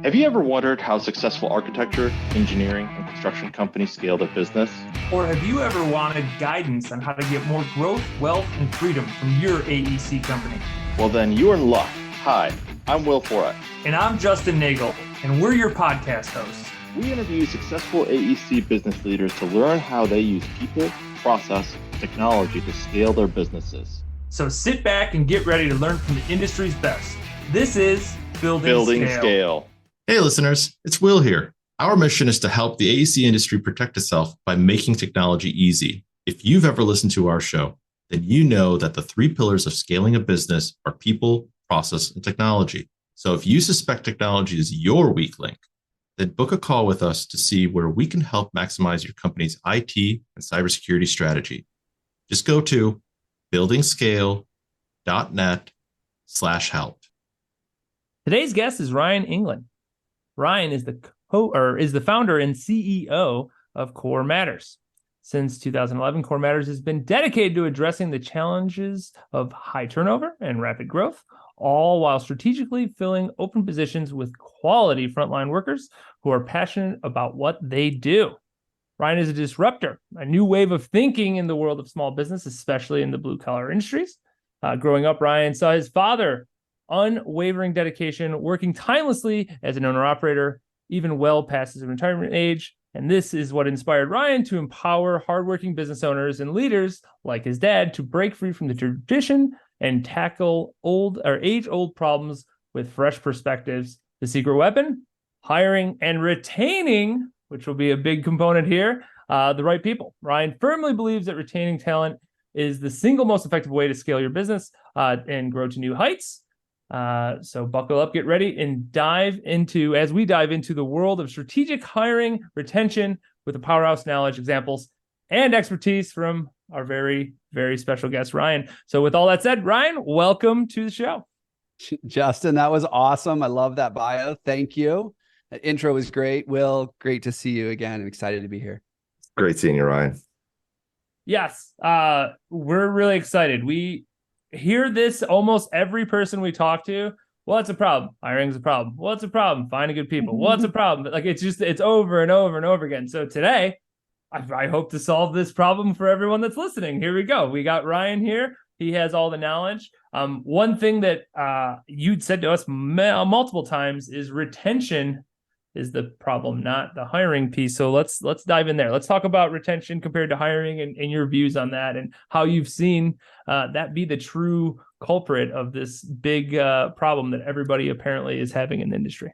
Have you ever wondered how successful architecture, engineering, and construction companies scale their business? Or have you ever wanted guidance on how to get more growth, wealth, and freedom from your AEC company? Well, then you're in luck. Hi, I'm Will Foret. And I'm Justin Nagel, and we're your podcast hosts. We interview successful AEC business leaders to learn how they use people, process, and technology to scale their businesses. So sit back and get ready to learn from the industry's best. This is Building Scale. Hey listeners, it's Will here. Our mission is to help the AEC industry protect itself by making technology easy. If you've ever listened to our show, then you know that the three pillars of scaling a business are people, process, and technology. So if you suspect technology is your weak link, then book a call with us to see where we can help maximize your company's IT and cybersecurity strategy. Just go to buildingscale.net/help. Today's guest is Ryan Englin. Ryan is the founder and CEO of Core Matters. Since 2011, Core Matters has been dedicated to addressing the challenges of high turnover and rapid growth, all while strategically filling open positions with quality frontline workers who are passionate about what they do. Ryan is a disruptor, a new wave of thinking in the world of small business, especially in the blue-collar industries. Growing up, Ryan saw his father unwavering dedication, working tirelessly as an owner-operator, even well past his retirement age. And this is what inspired Ryan to empower hardworking business owners and leaders like his dad to break free from the tradition and tackle age-old problems with fresh perspectives. The secret weapon? Hiring and retaining, which will be a big component here, the right people. Ryan firmly believes that retaining talent is the single most effective way to scale your business and grow to new heights. So buckle up, get ready, and as we dive into the world of strategic hiring, retention with the powerhouse knowledge, examples, and expertise from our very, very special guest, Ryan. So with all that said, Ryan, welcome to the show. Justin, that was awesome. I love that bio. Thank you. That intro was great. Will, great to see you again. I'm excited to be here. Great seeing you, Ryan. Yes, we're really excited. We hear this almost every person we talk to. Well, it's a problem. Hiring's a problem. Well, it's a problem. Finding good people. Well, it's a problem. Like it's over and over and over again. So today, I hope to solve this problem for everyone that's listening. Here we go. We got Ryan here. He has all the knowledge. One thing that you'd said to us multiple times is retention is the problem, not the hiring piece. So let's dive in there. Let's talk about retention compared to hiring and your views on that and how you've seen that be the true culprit of this big problem that everybody apparently is having in the industry.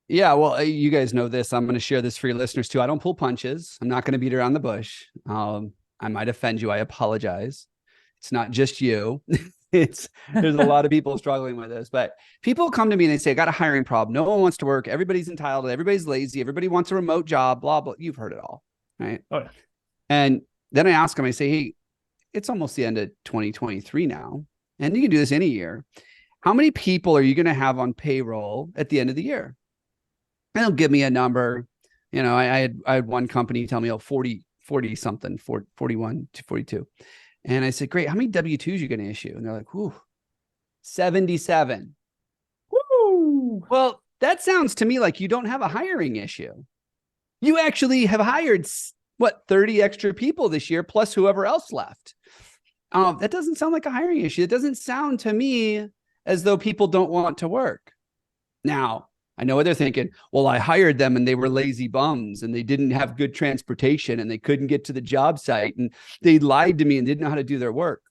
Yeah, well, you guys know this. I'm going to share this for your listeners too. I don't pull punches. I'm not going to beat around the bush. I might offend you. I apologize. It's not just you. There's a lot of people struggling with this, but people come to me and they say, I got a hiring problem. No one wants to work. Everybody's entitled. Everybody's lazy. Everybody wants a remote job, blah, blah. You've heard it all, right? Oh, yeah. And then I ask them, I say, hey, it's almost the end of 2023 now. And you can do this any year. How many people are you going to have on payroll at the end of the year? And they'll give me a number. You know, I had one company tell me, 40 something, 41 to 42. And I said, great. How many W-2s are you going to issue? And they're like, whoo, 77. Woo! Well, that sounds to me like you don't have a hiring issue. You actually have hired, 30 extra people this year, plus whoever else left. That doesn't sound like a hiring issue. It doesn't sound to me as though people don't want to work. Now, I know what they're thinking. Well, I hired them and they were lazy bums and they didn't have good transportation and they couldn't get to the job site and they lied to me and didn't know how to do their work.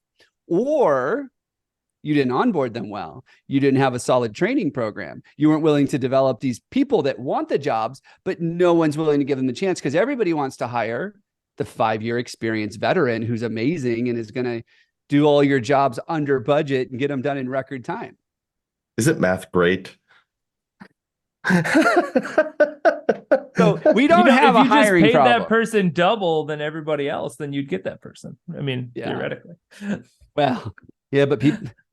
Or you didn't onboard them well. You didn't have a solid training program. You weren't willing to develop these people that want the jobs, but no one's willing to give them the chance because everybody wants to hire the 5-year experienced veteran who's amazing and is going to do all your jobs under budget and get them done in record time. Isn't math great? So we don't have a hiring problem. If you just paid that person double than everybody else, then you'd get that person. I mean, theoretically. Well, yeah, but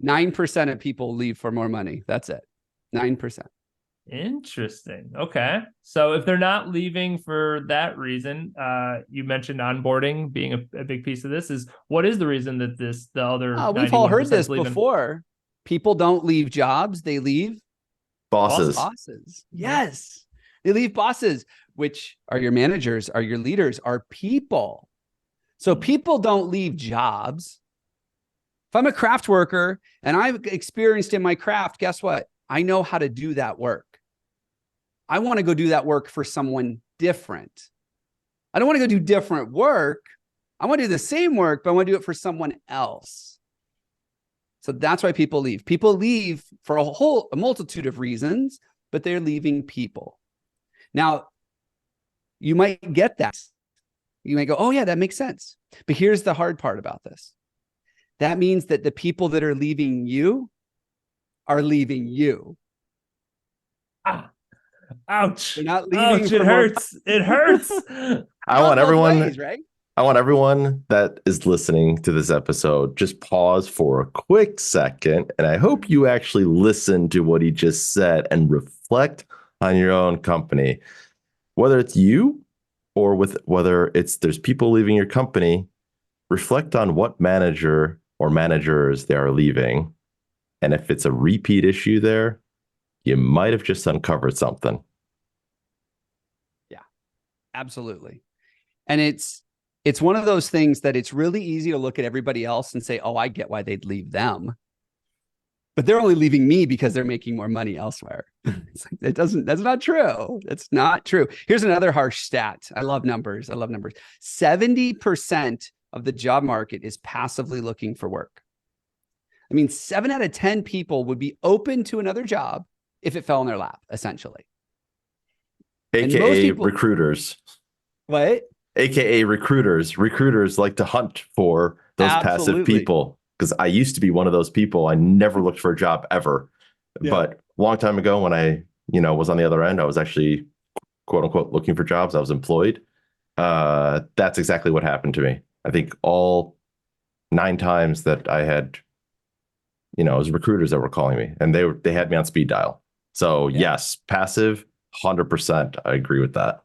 9% of people leave for more money. That's it. 9%. Interesting. Okay. So if they're not leaving for that reason, you mentioned onboarding being a big piece of this. What is the reason that the other we've all heard this leaving? before. People don't leave jobs. They leave Bosses. Bosses. Yes. They leave bosses, which are your managers, are your leaders, are people. So people don't leave jobs. If I'm a craft worker and I've experienced in my craft, guess what? I know how to do that work. I want to go do that work for someone different. I don't want to go do different work. I want to do the same work, but I want to do it for someone else. So that's why people leave. People leave for a multitude of reasons, but they're leaving people. Now, you might get that. You might go, oh yeah, that makes sense. But here's the hard part about this. That means that the people that are leaving you are leaving you. Ouch. They're not leaving. Ouch, it hurts. It hurts. I want everyone. Ways, right? I want everyone that is listening to this episode just pause for a quick second, and I hope you actually listen to what he just said and reflect on your own company, whether it's you or whether it's there's people leaving your company. Reflect on what manager or managers they are leaving, and if it's a repeat issue there, you might have just uncovered something. Yeah, absolutely. And it's one of those things that it's really easy to look at everybody else and say, oh, I get why they'd leave them. But they're only leaving me because they're making more money elsewhere. It's like, that's not true. That's not true. Here's another harsh stat. I love numbers. 70% of the job market is passively looking for work. I mean, 7 out of 10 people would be open to another job if it fell in their lap, essentially. AKA recruiters. What? AKA recruiters. Recruiters like to hunt for those passive people. Because I used to be one of those people. I never looked for a job ever. Yeah. But a long time ago when I, was on the other end, I was actually, quote unquote, looking for jobs. I was employed. That's exactly what happened to me. I think all 9 times that I had, it was recruiters that were calling me, and they had me on speed dial. So yes, passive, 100%. I agree with that.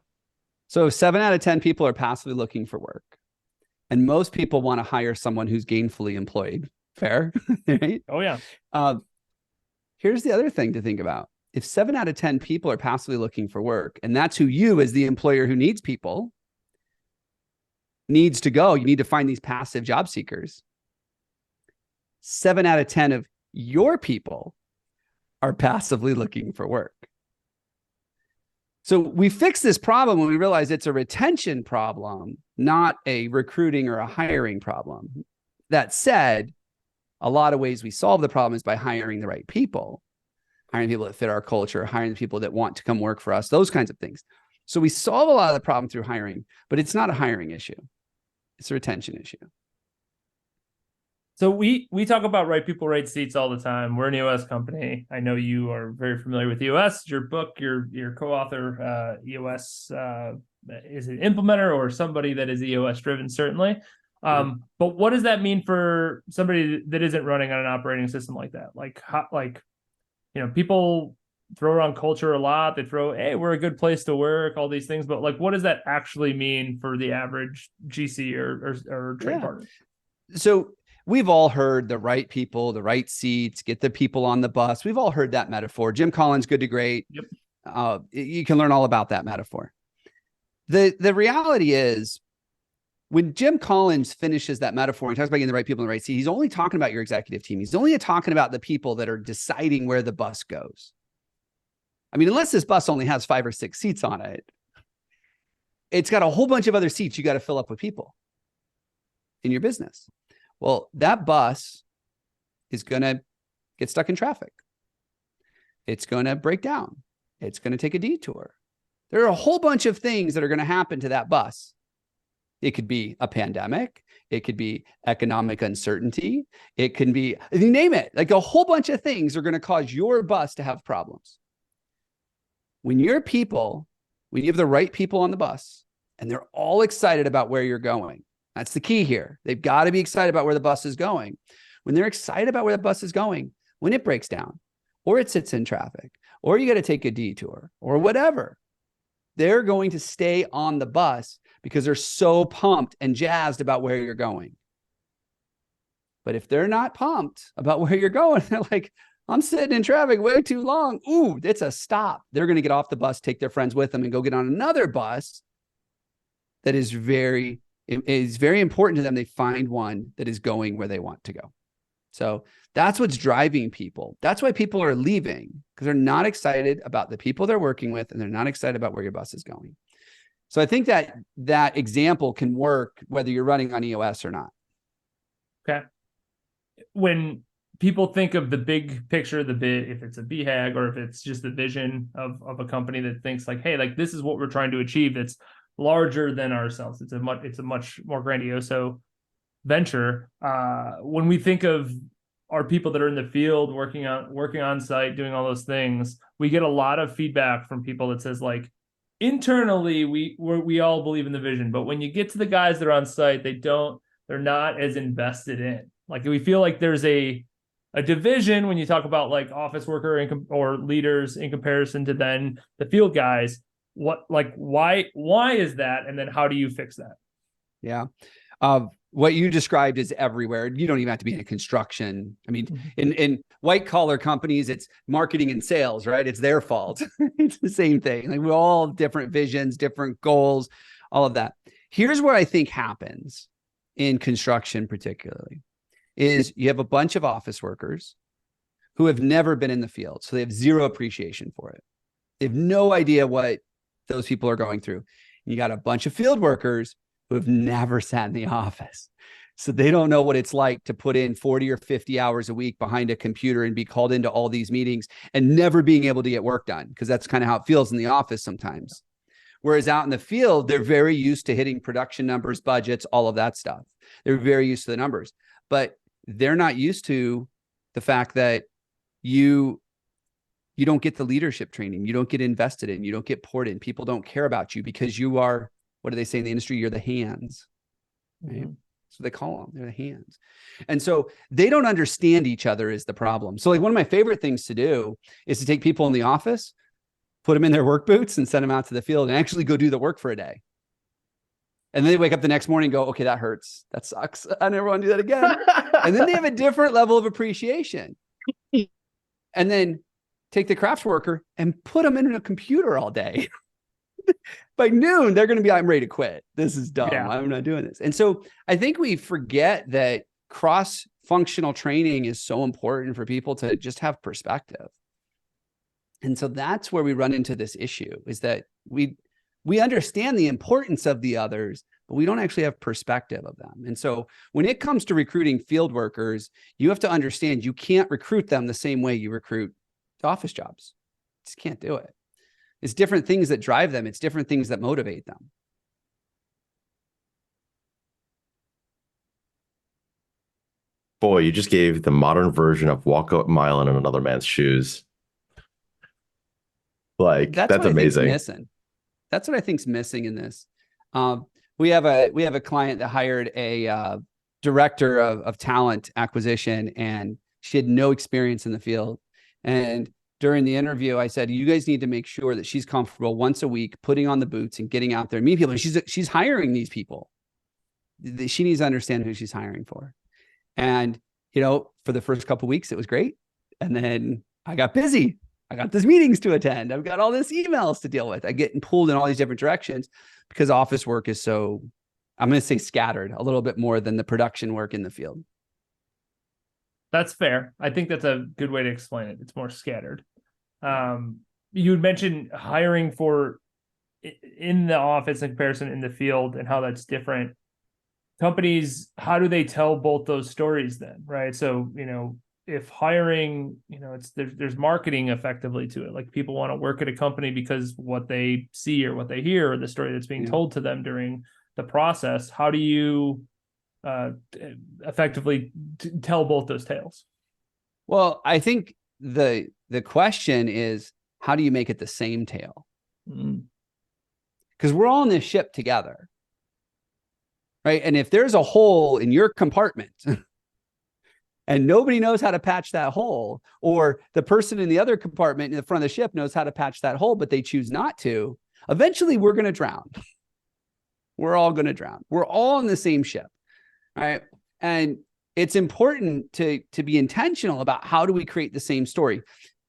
So 7 out of 10 people are passively looking for work. And most people want to hire someone who's gainfully employed. Fair? Right? Oh, yeah. Here's the other thing to think about. If 7 out of 10 people are passively looking for work, and that's who you as the employer who needs people needs to go, you need to find these passive job seekers. 7 out of 10 of your people are passively looking for work. So we fix this problem when we realize it's a retention problem, not a recruiting or a hiring problem. That said, a lot of ways we solve the problem is by hiring the right people, hiring people that fit our culture, hiring the people that want to come work for us, those kinds of things. So we solve a lot of the problem through hiring, but it's not a hiring issue. It's a retention issue. So we talk about right people, right seats all the time. We're an EOS company. I know you are very familiar with EOS. Your book, your co-author, EOS, is an implementer or somebody that is EOS driven, certainly. But what does that mean for somebody that isn't running on an operating system like that? People throw around culture a lot. They throw, hey, we're a good place to work, all these things. But what does that actually mean for the average GC or trade partner? So we've all heard the right people, the right seats, get the people on the bus. We've all heard that metaphor. Jim Collins, Good to Great. Yep. You can learn all about that metaphor. The reality is, when Jim Collins finishes that metaphor and talks about getting the right people in the right seat, he's only talking about your executive team. He's only talking about the people that are deciding where the bus goes. I mean, unless this bus only has 5 or 6 seats on it, it's got a whole bunch of other seats you got to fill up with people in your business. Well, that bus is going to get stuck in traffic. It's going to break down. It's going to take a detour. There are a whole bunch of things that are going to happen to that bus. It could be a pandemic. It could be economic uncertainty. It can be, you name it, like a whole bunch of things are going to cause your bus to have problems. When you have the right people on the bus and they're all excited about where you're going, that's the key here. They've got to be excited about where the bus is going. When they're excited about where the bus is going, when it breaks down or it sits in traffic or you got to take a detour or whatever, they're going to stay on the bus because they're so pumped and jazzed about where you're going. But if they're not pumped about where you're going, they're like, I'm sitting in traffic way too long. Ooh, it's a stop. They're going to get off the bus, take their friends with them, and go get on another bus that is very important to them. They find one that is going where they want to go. So that's what's driving people. That's why people are leaving, because they're not excited about the people they're working with, and they're not excited about where your bus is going. So I think that example can work whether you're running on EOS or not. Okay. When people think of the big picture, if it's a BHAG or if it's just the vision of a company that thinks like, hey, like this is what we're trying to achieve, that's larger than ourselves. It's a much more grandiose venture. When we think of our people that are in the field, working on site, doing all those things, we get a lot of feedback from people that says like, internally, we all believe in the vision, but when you get to the guys that are on site, they're not as invested in. Like we feel like there's a division when you talk about like office worker or leaders in comparison to then the field guys. Why is that? And then how do you fix that? Yeah. What you described is everywhere. You don't even have to be in construction. I mean, in white collar companies, it's marketing and sales, right? It's their fault. It's the same thing. Like we all have different visions, different goals, all of that. Here's what I think happens in construction, particularly, is you have a bunch of office workers who have never been in the field. So they have zero appreciation for it. They have no idea what those people are going through. And you got a bunch of field workers who have never sat in the office. So they don't know what it's like to put in 40 or 50 hours a week behind a computer and be called into all these meetings and never being able to get work done, because that's kind of how it feels in the office sometimes. Whereas out in the field, they're very used to hitting production numbers, budgets, all of that stuff. They're very used to the numbers, but they're not used to the fact that you don't get the leadership training. You don't get invested in, you don't get poured in. People don't care about you because you are, what do they say in the industry? You're the hands, right? Mm-hmm. So they call them, they're the hands. And so they don't understand each other is the problem. So like one of my favorite things to do is to take people in the office, put them in their work boots and send them out to the field and actually go do the work for a day. And then they wake up the next morning and go, okay, that hurts. That sucks. I never want to do that again. And then they have a different level of appreciation. And then take the craft worker and put them in a computer all day. By noon, they're going to be, I'm ready to quit. This is dumb. Yeah. I'm not doing this. And so I think we forget that cross-functional training is so important for people to just have perspective. And so that's where we run into this issue, is that we understand the importance of the others, but we don't actually have perspective of them. And so when it comes to recruiting field workers, you have to understand you can't recruit them the same way you recruit office jobs. You just can't do it. It's different things that drive them. It's different things that motivate them. Boy, you just gave the modern version of walk a mile in another man's shoes. Like, that's amazing. That's what I think's missing in this. We have a client that hired a director of talent acquisition, and she had no experience in the field. And during the interview, I said, you guys need to make sure that she's comfortable once a week, putting on the boots and getting out there and meeting people. And she's hiring these people. She needs to understand who she's hiring for. And, for the first couple of weeks, it was great. And then I got busy. I got these meetings to attend. I've got all this emails to deal with. I get pulled in all these different directions because office work is so, I'm going to say scattered a little bit more than the production work in the field. That's fair. I think that's a good way to explain it. It's more scattered. You had mentioned hiring for in the office in comparison in the field and how that's different. Companies, how do they tell both those stories then, right? So, if hiring, there's marketing effectively to it. Like people want to work at a company because what they see or what they hear or the story that's being told to them during the process. How do you effectively tell both those tales? Well, I think the question is, how do you make it the same tale? Because we're all in this ship together, right? And if there's a hole in your compartment and nobody knows how to patch that hole, or the person in the other compartment in the front of the ship knows how to patch that hole, but they choose not to, eventually we're going to drown. We're all going to drown. We're all in the same ship. All right. And it's important to be intentional about how do we create the same story.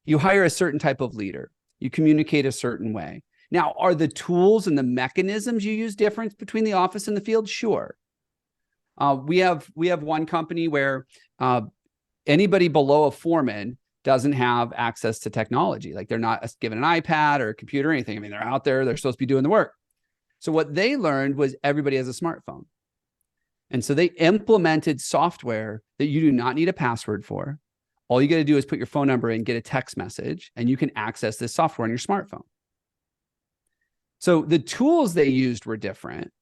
You hire a certain type of leader, you communicate a certain way. Now, are the tools and the mechanisms you use different between the office and the field? Sure. We have one company where anybody below a foreman doesn't have access to technology. Like they're not given an iPad or a computer or anything. I mean, they're out there, they're supposed to be doing the work. So what they learned was everybody has a smartphone. And so they implemented software that you do not need a password for. All you got to do is put your phone number in, get a text message, and you can access this software on your smartphone. So the tools they used were different,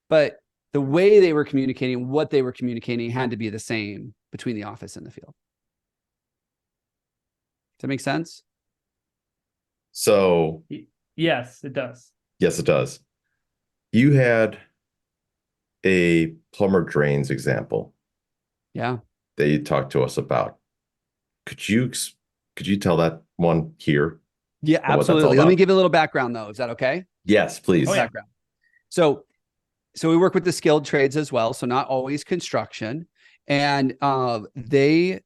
but the way they were communicating, what they were communicating had to be the same between the office and the field. Does that make sense? So Yes, it does. yes, it does. You had a plumber drains example Yeah. that you talked to us about. Could you tell that one here? Yeah, what that's all absolutely. Let me about? give you a little background though. Is that okay? Yes, please. Oh, yeah. Background. So we work with the skilled trades as well. So not always construction. And they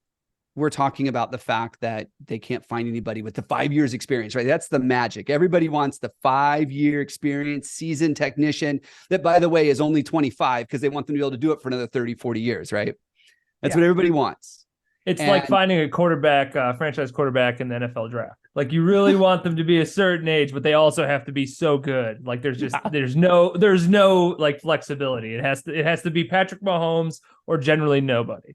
were talking about the fact that they can't find anybody with the 5 years experience, right? That's the magic. Everybody wants the 5-year experience, seasoned technician that, by the way, is only 25 because they want them to be able to do it for another 30, 40 years, right? That's what everybody wants. It's like finding a quarterback, franchise quarterback in the NFL draft. Like you really want them to be a certain age, but they also have to be so good. Like there's no like flexibility. It has to be Patrick Mahomes or generally nobody.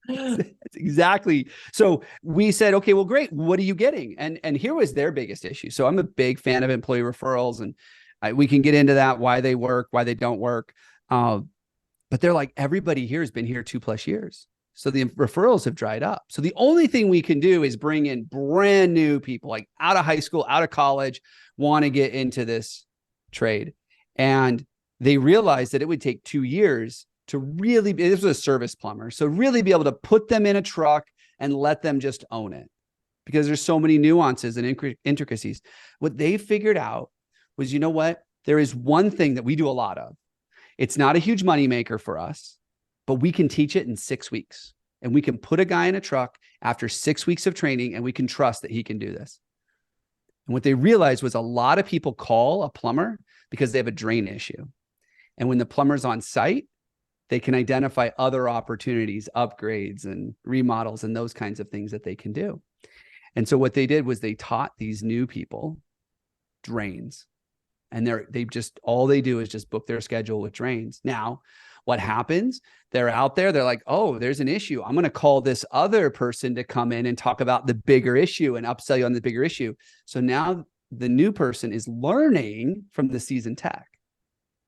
That's exactly. So we said, okay, well, great. What are you getting? And here was their biggest issue. So I'm a big fan of employee referrals, and we can get into that, why they work, why they don't work. But they're like, everybody here has been here 2+ years. So the referrals have dried up. So the only thing we can do is bring in brand new people, like out of high school, out of college, want to get into this trade. And they realized that it would take 2 years to really be, this was a service plumber. So really be able to put them in a truck and let them just own it, because there's so many nuances and intricacies. What they figured out was, you know what? There is one thing that we do a lot of. It's not a huge moneymaker for us, but we can teach it in 6 weeks. And we can put a guy in a truck after 6 weeks of training, and we can trust that he can do this. And what they realized was a lot of people call a plumber because they have a drain issue. And when the plumber's on site, they can identify other opportunities, upgrades and remodels and those kinds of things that they can do. And so what they did was they taught these new people drains. And all they do is just book their schedule with drains. Now, what happens? They're out there. They're like, oh, there's an issue. I'm going to call this other person to come in and talk about the bigger issue and upsell you on the bigger issue. So now the new person is learning from the seasoned tech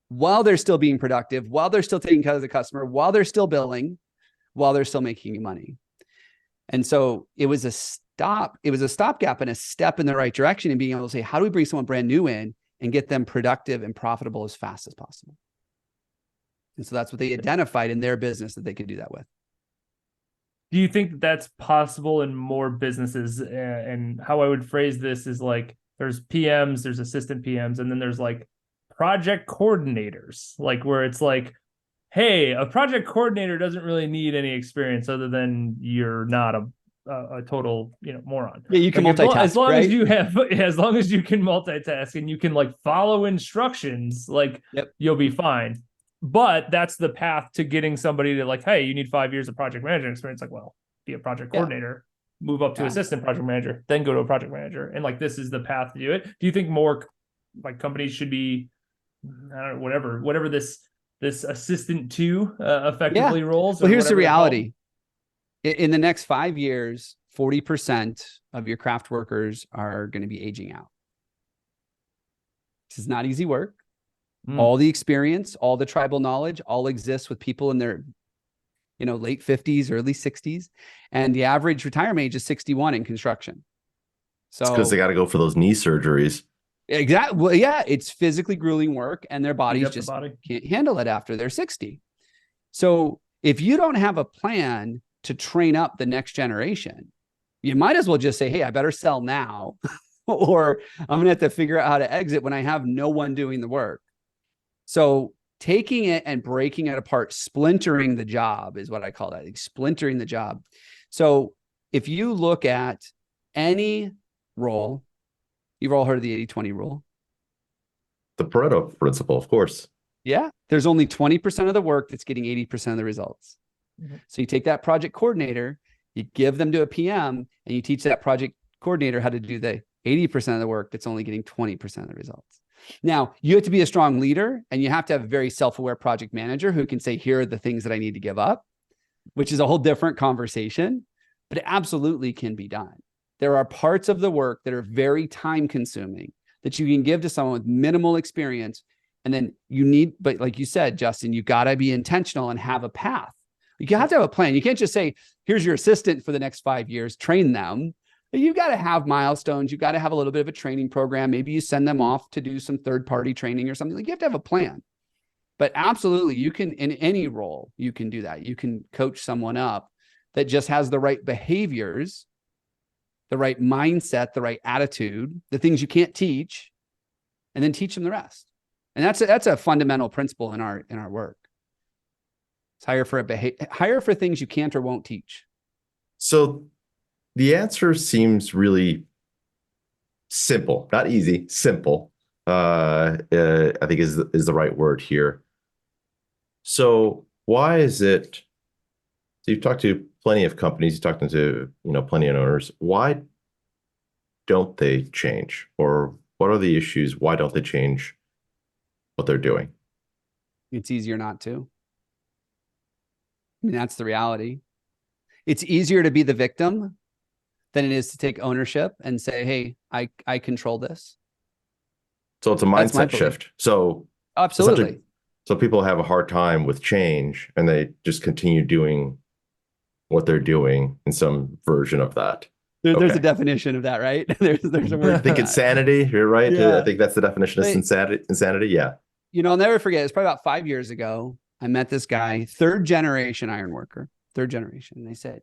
while they're still being productive, while they're still taking care of the customer, while they're still billing, while they're still making money. And so it was a stopgap and a step in the right direction in being able to say, how do we bring someone brand new in and get them productive and profitable as fast as possible? And so that's what they identified in their business that they could do that with. Do you think that's possible in more businesses? And how I would phrase this is like, there's PMs, there's assistant PMs, and then there's like project coordinators, like where it's like, hey, a project coordinator doesn't really need any experience other than you're not a total, moron. Yeah, you can like multitask, as long right? as long as you can multitask and you can like follow instructions, like you'll be fine. But that's the path to getting somebody to like, hey, you need 5 years of project management experience. Like, well, be a project coordinator, move up to assistant project manager, then go to a project manager. And like, this is the path to do it. Do you think more like companies should be, I don't know, whatever this assistant to effectively roles? Well, here's the reality. In the next 5 years, 40% of your craft workers are going to be aging out. This is not easy work. All the experience, all the tribal knowledge, all exists with people in their, late 50s, early 60s. And the average retirement age is 61 in construction. So because they got to go for those knee surgeries. Exactly. Well, yeah, it's physically grueling work and their bodies just can't handle it after they're 60. So if you don't have a plan to train up the next generation, you might as well just say, hey, I better sell now, or I'm going to have to figure out how to exit when I have no one doing the work. So taking it and breaking it apart, splintering the job is what I call that, like splintering the job. So if you look at any role, you've all heard of the 80-20 rule. The Pareto principle, of course. Yeah. There's only 20% of the work that's getting 80% of the results. Mhm. So you take that project coordinator, you give them to a PM, and you teach that project coordinator how to do the 80% of the work that's only getting 20% of the results. Now, you have to be a strong leader, and you have to have a very self-aware project manager who can say, here are the things that I need to give up, which is a whole different conversation, but it absolutely can be done. There are parts of the work that are very time consuming that you can give to someone with minimal experience. And then you need, but like you said, Justin, you got to be intentional and have a path. You have to have a plan. You can't just say, here's your assistant for the next 5 years, train them. You've got to have milestones. You've got to have a little bit of a training program. Maybe you send them off to do some third-party training or something. Like, you have to have a plan. But absolutely, you can, in any role, you can do that. You can coach someone up that just has the right behaviors, the right mindset, the right attitude, the things you can't teach, and then teach them the rest. And that's a fundamental principle in our work. It's hire for things you can't or won't teach. So the answer seems really simple, not easy, simple. I think is the right word here. So why is it? So you've talked to plenty of companies, you've talked to plenty of owners. Why don't they change, or what are the issues? Why don't they change what they're doing? It's easier not to. I mean, that's the reality. It's easier to be the victim than it is to take ownership and say, hey, I control this. So it's a mindset shift. So absolutely. So people have a hard time with change, and they just continue doing what they're doing in some version of that. There's a definition of that, right? there's a word. I think insanity. You're right. Yeah. I think that's the definition of insanity. Yeah. I'll never forget. It's probably about 5 years ago. I met this guy, third generation iron worker, third generation. And they said,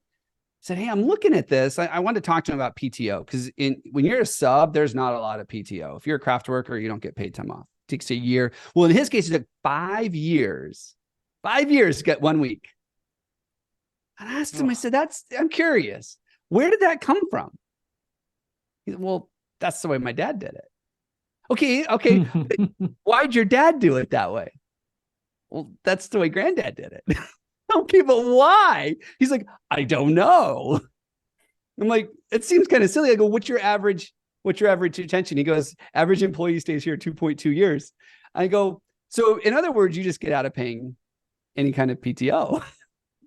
hey, I'm looking at this. I wanted to talk to him about PTO, because when you're a sub, there's not a lot of PTO. If you're a craft worker, you don't get paid time off. It takes a year. Well, in his case, it took 5 years. 5 years to get 1 week. And I asked him, I said, I'm curious. Where did that come from? He said, well, that's the way my dad did it. Okay. Why'd your dad do it that way? Well, that's the way granddad did it. Okay, but why? He's like, I don't know. I'm like, it seems kind of silly. I go, what's your average retention? He goes, average employee stays here 2.2 years. I go, so in other words, you just get out of paying any kind of PTO.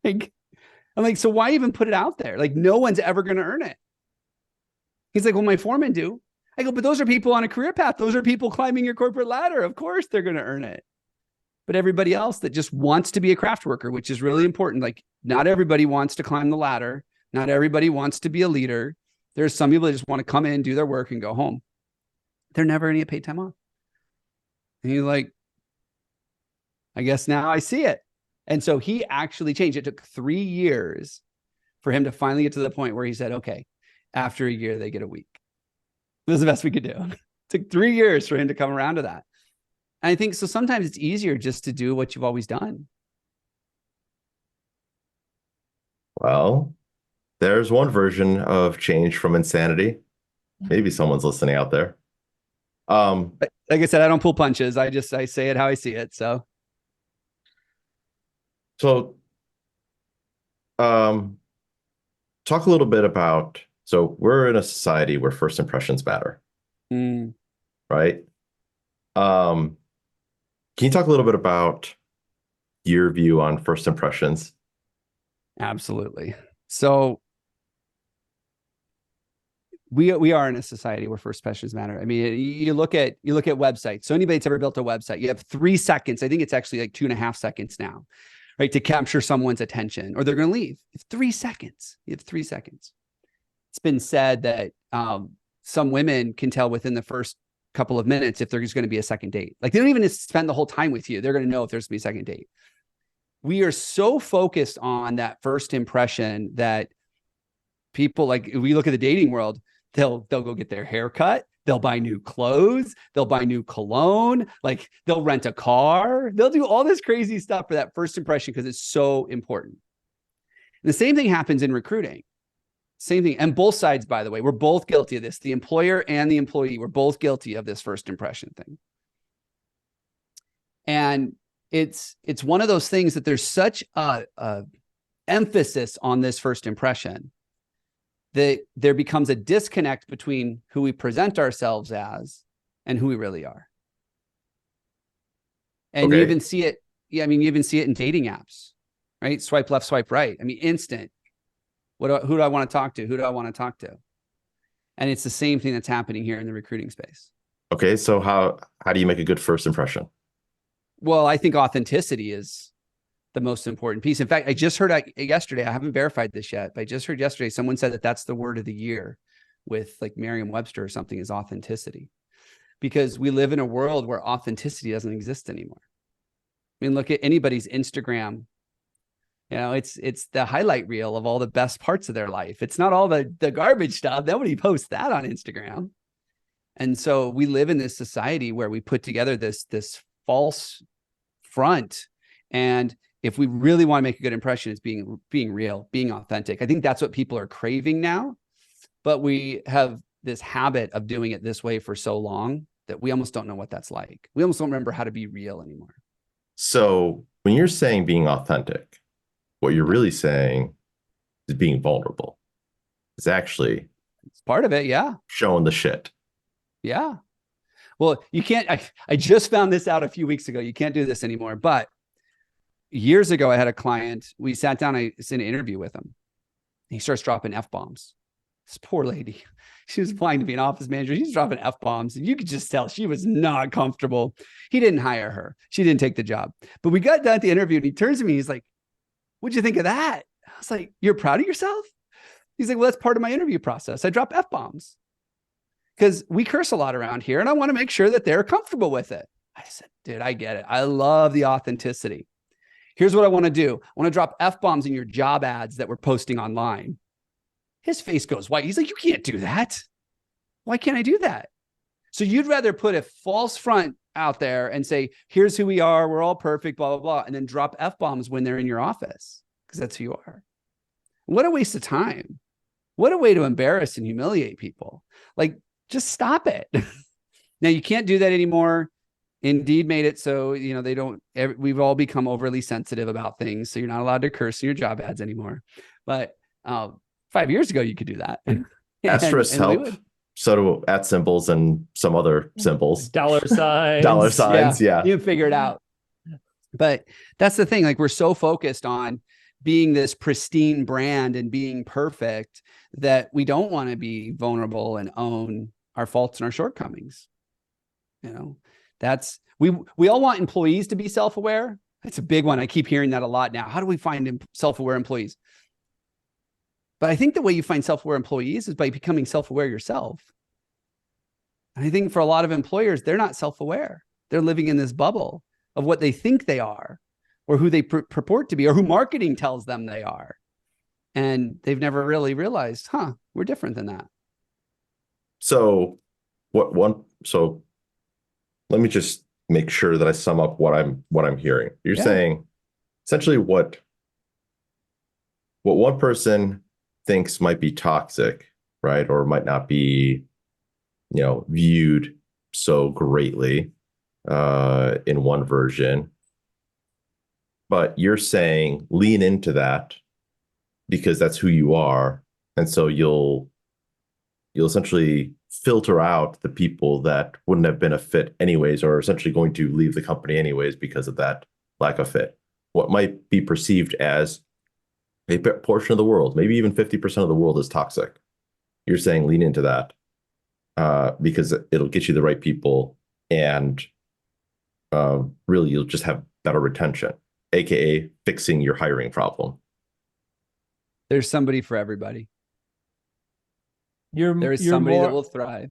I'm like, so why even put it out there? Like, no one's ever going to earn it. He's like, well, my foremen do. I go, but those are people on a career path. Those are people climbing your corporate ladder. Of course they're going to earn it. But everybody else that just wants to be a craft worker, which is really important. Like, not everybody wants to climb the ladder. Not everybody wants to be a leader. There's some people that just want to come in, do their work, and go home. They're never going to get paid time off. And he's like, I guess now I see it. And so he actually changed. It took 3 years for him to finally get to the point where he said, okay, after a year, they get a week. It was the best we could do. It took 3 years for him to come around to that. And I think so sometimes it's easier just to do what you've always done. Well, there's one version of change from insanity. Maybe someone's listening out there. Like I said, I don't pull punches. I say it how I see it. So talk a little bit about, so we're in a society where first impressions matter, right? Can you talk a little bit about your view on first impressions? Absolutely. So we are in a society where first impressions matter. I mean, you look at websites. So anybody that's ever built a website, you have 3 seconds. I think it's actually like 2.5 seconds now, right, to capture someone's attention, or they're going to leave. It's 3 seconds. You have 3 seconds. It's been said that some women can tell within the first couple of minutes if there's going to be a second date. Like, they don't even spend the whole time with you. They're going to know if there's going to be a second date. We are so focused on that first impression that people, like, we look at the dating world, They'll go get their hair cut. They'll buy new clothes. They'll buy new cologne. Like they'll rent a car. They'll do all this crazy stuff for that first impression because it's so important. And the same thing happens in recruiting. Same thing. And both sides, by the way, we're both guilty of this. The employer and the employee, we're both guilty of this first impression thing. And it's one of those things that there's such a emphasis on this first impression that there becomes a disconnect between who we present ourselves as and who we really are. And you even see it. Yeah, I mean, you even see it in dating apps, right? Swipe left, swipe right. I mean, instant. Who do I want to talk to? Who do I want to talk to? And it's the same thing that's happening here in the recruiting space. Okay, so how do you make a good first impression? Well, I think authenticity is the most important piece. In fact, I just heard yesterday, I haven't verified this yet, but I just heard yesterday, someone said that that's the word of the year with like Merriam-Webster or something, is authenticity. Because we live in a world where authenticity doesn't exist anymore. I mean, look at anybody's Instagram. You know, it's the highlight reel of all the best parts of their life. It's not all the garbage stuff. Nobody posts that on Instagram. And so we live in this society where we put together this false front. And if we really want to make a good impression, it's being real, being authentic. I think that's what people are craving now. But we have this habit of doing it this way for so long that we almost don't know what that's like. We almost don't remember how to be real anymore. So when you're saying being authentic, what you're really saying is being vulnerable. It's actually part of it. Yeah. Showing the shit. Yeah. Well, you can't, I just found this out a few weeks ago. You can't do this anymore. But years ago, I had a client, we sat down, I was in an interview with him. He starts dropping F-bombs. This poor lady, she was applying to be an office manager. She's dropping F-bombs. And you could just tell she was not comfortable. He didn't hire her. She didn't take the job. But we got done at the interview and he turns to me. He's like, "What'd you think of that?" I was like, "You're proud of yourself?" He's like, "Well, that's part of my interview process. I drop F-bombs because we curse a lot around here and I want to make sure that they're comfortable with it." I said, "Dude, I get it. I love the authenticity. Here's what I want to do. I want to drop F-bombs in your job ads that we're posting online." His face goes white. He's like, "You can't do that. Why can't I do that?" So you'd rather put a false front out there and say, "Here's who we are. We're all perfect, blah, blah, blah," and then drop F-bombs when they're in your office because that's who you are. What a waste of time. What a way to embarrass and humiliate people. Like, just stop it. Now, you can't do that anymore. Indeed made it so, you know, we've all become overly sensitive about things. So you're not allowed to curse in your job ads anymore. But 5 years ago, you could do that. Asterisk help. So do at symbols and some other symbols. Dollar signs. Dollar signs, yeah. You figure it out. But that's the thing. Like, we're so focused on being this pristine brand and being perfect that we don't want to be vulnerable and own our faults and our shortcomings. You know, we all want employees to be self-aware. It's a big one. I keep hearing that a lot now. How do we find self-aware employees? But I think the way you find self-aware employees is by becoming self-aware yourself. And I think for a lot of employers, they're not self-aware. They're living in this bubble of what they think they are, or who they purport to be, or who marketing tells them they are. And they've never really realized, we're different than that. So let me just make sure that I sum up what I'm hearing. You're saying essentially what one person thinks might be toxic, right? Or might not be, viewed so greatly in one version. But you're saying lean into that because that's who you are. And so you'll essentially filter out the people that wouldn't have been a fit anyways, or essentially going to leave the company anyways because of that lack of fit. What might be perceived as a portion of the world, maybe even 50% of the world is toxic. You're saying lean into that because it'll get you the right people, and really you'll just have better retention, aka fixing your hiring problem. There's somebody for everybody. There is you're somebody more, that will thrive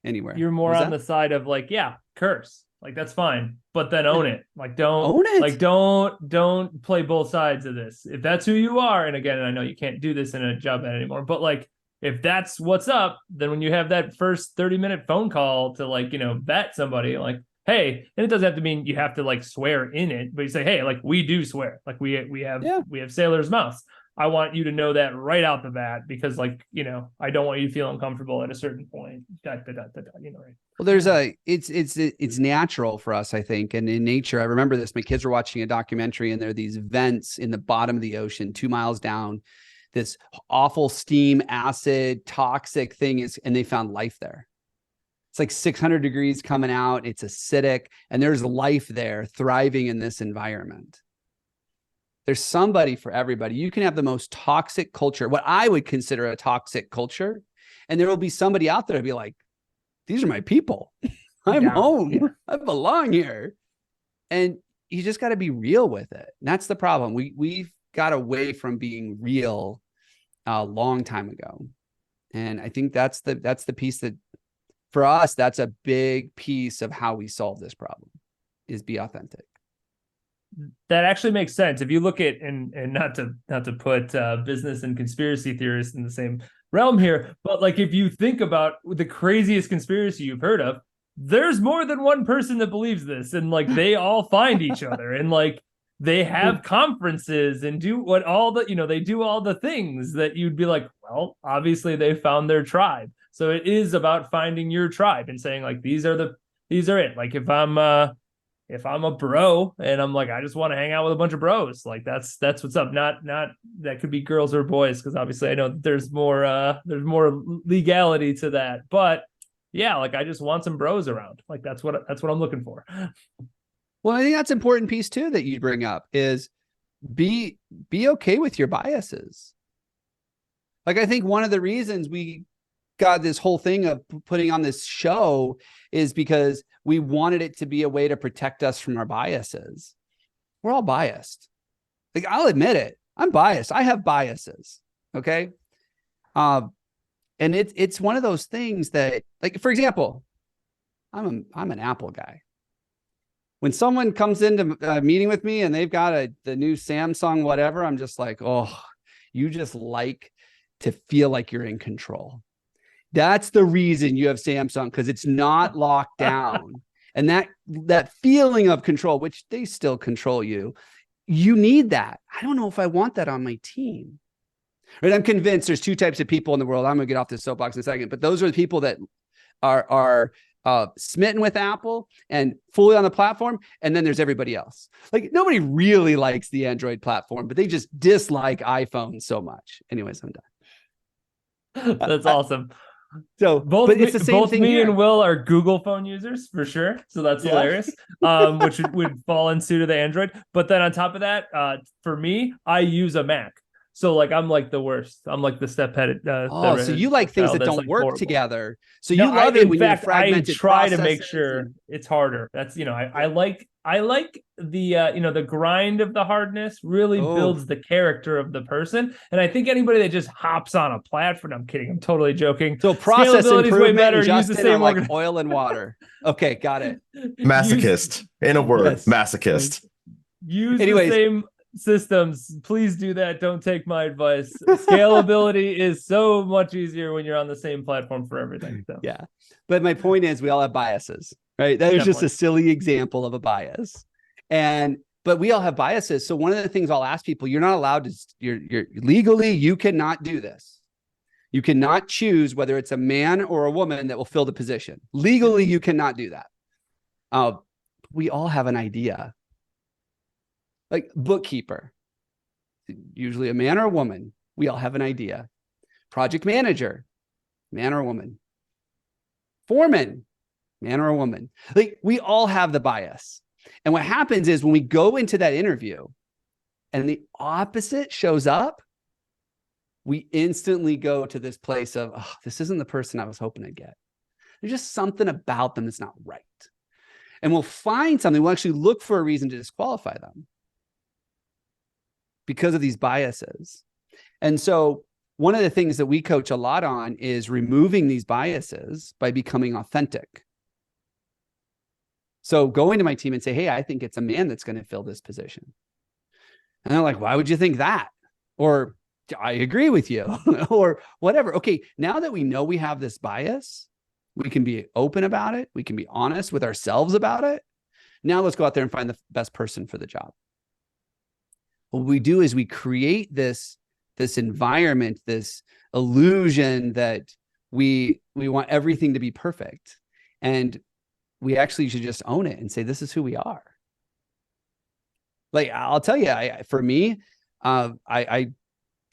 anywhere. You're more on the side of like, curse. Like, that's fine, but then own it. Like, don't own it. Like, don't play both sides of this. If that's who you are, and again, I know you can't do this in a job ad anymore, but like, if that's what's up, then when you have that first 30-minute phone call to like, vet somebody, like, hey, and it doesn't have to mean you have to like swear in it, but you say, hey, like we do swear, like we have sailor's mouths. I want you to know that right out the bat, because like, I don't want you to feel uncomfortable at a certain point. Right? Well, it's natural for us, I think. And in nature, I remember this, my kids were watching a documentary and there are these vents in the bottom of the ocean, 2 miles down, this awful steam, acid, toxic thing is, and they found life there. It's like 600 degrees coming out. It's acidic, and there's life there thriving in this environment. There's somebody for everybody. You can have the most toxic culture, what I would consider a toxic culture, and there will be somebody out there to be like, these are my people. I'm home. Yeah. I belong here. And you just got to be real with it. And that's the problem. We've got away from being real a long time ago. And I think that's the piece that, for us, that's a big piece of how we solve this problem, is be authentic. That actually makes sense. If you look at, and not to put business and conspiracy theorists in the same realm here, but like if you think about the craziest conspiracy you've heard of, there's more than one person that believes this, and like they all find each other, and like they have conferences and do what all the, they do all the things that you'd be like, well, obviously they found their tribe. So it is about finding your tribe and saying like, these are it. Like if I'm a bro and I'm like, I just want to hang out with a bunch of bros, like that's what's up. Not that could be girls or boys, because obviously I know that there's more legality to that. But yeah, like I just want some bros around. Like that's what I'm looking for. Well, I think that's an important piece too that you bring up is be okay with your biases. Like I think one of the reasons we got this whole thing of putting on this show is because we wanted it to be a way to protect us from our biases. We're all biased. Like I'll admit it. I'm biased. I have biases. Okay. And it's one of those things that, like, for example, I'm an Apple guy. When someone comes into a meeting with me and they've got the new Samsung, whatever, I'm just like, oh, you just like to feel like you're in control. That's the reason you have Samsung, because it's not locked down. And that feeling of control, which they still control you need that. I don't know if I want that on my team. Right? I'm convinced there's two types of people in the world. I'm going to get off this soapbox in a second, but those are the people that are smitten with Apple and fully on the platform. And then there's everybody else. Like nobody really likes the Android platform, but they just dislike iPhone so much. Anyways, I'm done. That's awesome. So but it's the same thing me here. and Will are Google phone users for sure. So that's hilarious. Which would fall into the Android. But then on top of that, for me, I use a Mac. So like I'm like the worst. I'm like the step-headed. So you like things that don't work horrible together. So you love it when you have fragmented. I try to make sure it's harder. That's I like the grind of the hardness really builds the character of the person. And I think anybody that just hops on a platform, I'm kidding, I'm totally joking. So process improvement, way better. Use the same like oil and water. Okay, got it. Masochist. In a word, yes. Masochist. Use the same systems. Please do that. Don't take my advice. Scalability is so much easier when you're on the same platform for everything. So. Yeah. But my point is we all have biases, right? That was just a silly example of a bias. But we all have biases. So one of the things I'll ask people, you're not allowed to, you're legally, you cannot do this. You cannot choose whether it's a man or a woman that will fill the position. Legally, you cannot do that. We all have an idea. Like bookkeeper, usually a man or a woman. We all have an idea. Project manager, man or a woman. Foreman, man or a woman. Like we all have the bias. And what happens is when we go into that interview and the opposite shows up, we instantly go to this place of, oh, this isn't the person I was hoping to get. There's just something about them that's not right. And we'll find something. We'll actually look for a reason to disqualify them because of these biases. And so one of the things that we coach a lot on is removing these biases by becoming authentic. So going to my team and say, hey, I think it's a man that's going to fill this position. And they're like, why would you think that? Or I agree with you or whatever. Okay. Now that we know we have this bias, we can be open about it. We can be honest with ourselves about it. Now let's go out there and find the best person for the job. What we do is we create this environment, this illusion that we want everything to be perfect. And we actually should just own it and say, this is who we are. Like, I'll tell you, for me, I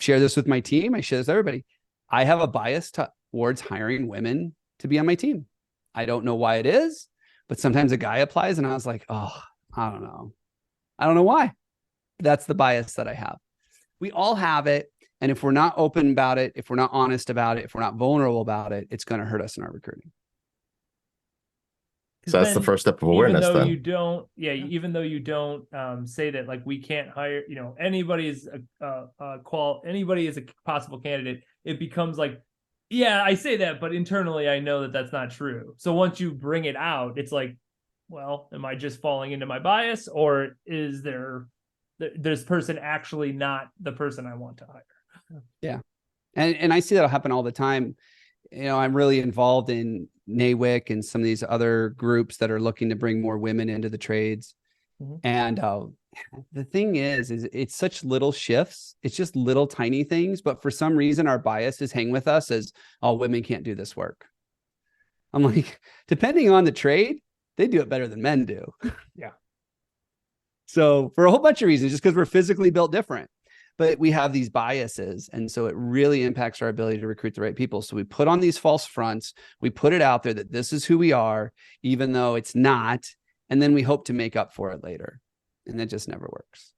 share this with my team. I share this with everybody. I have a bias towards hiring women to be on my team. I don't know why it is, but sometimes a guy applies and I was like, oh, I don't know. I don't know why. That's the bias that I have. We all have it. And if we're not open about it, if we're not honest about it, if we're not vulnerable about it, it's going to hurt us in our recruiting. So that's the first step of awareness. Even though then you don't, even though you don't say that, like, we can't hire, anybody is anybody is a possible candidate. It becomes like, yeah, I say that, but internally I know that that's not true. So once you bring it out, it's like, well, am I just falling into my bias, or is this person actually not the person I want to hire? Yeah, and I see that happen all the time. I'm really involved in NAWIC and some of these other groups that are looking to bring more women into the trades. Mm-hmm. And the thing is it's such little shifts. It's just little tiny things. But for some reason, our biases hang with us as, oh, women can't do this work. I'm like, depending on the trade, they do it better than men do. Yeah. So for a whole bunch of reasons, just because we're physically built different. But we have these biases. And so it really impacts our ability to recruit the right people. So we put on these false fronts. We put it out there that this is who we are, even though it's not. And then we hope to make up for it later. And that just never works.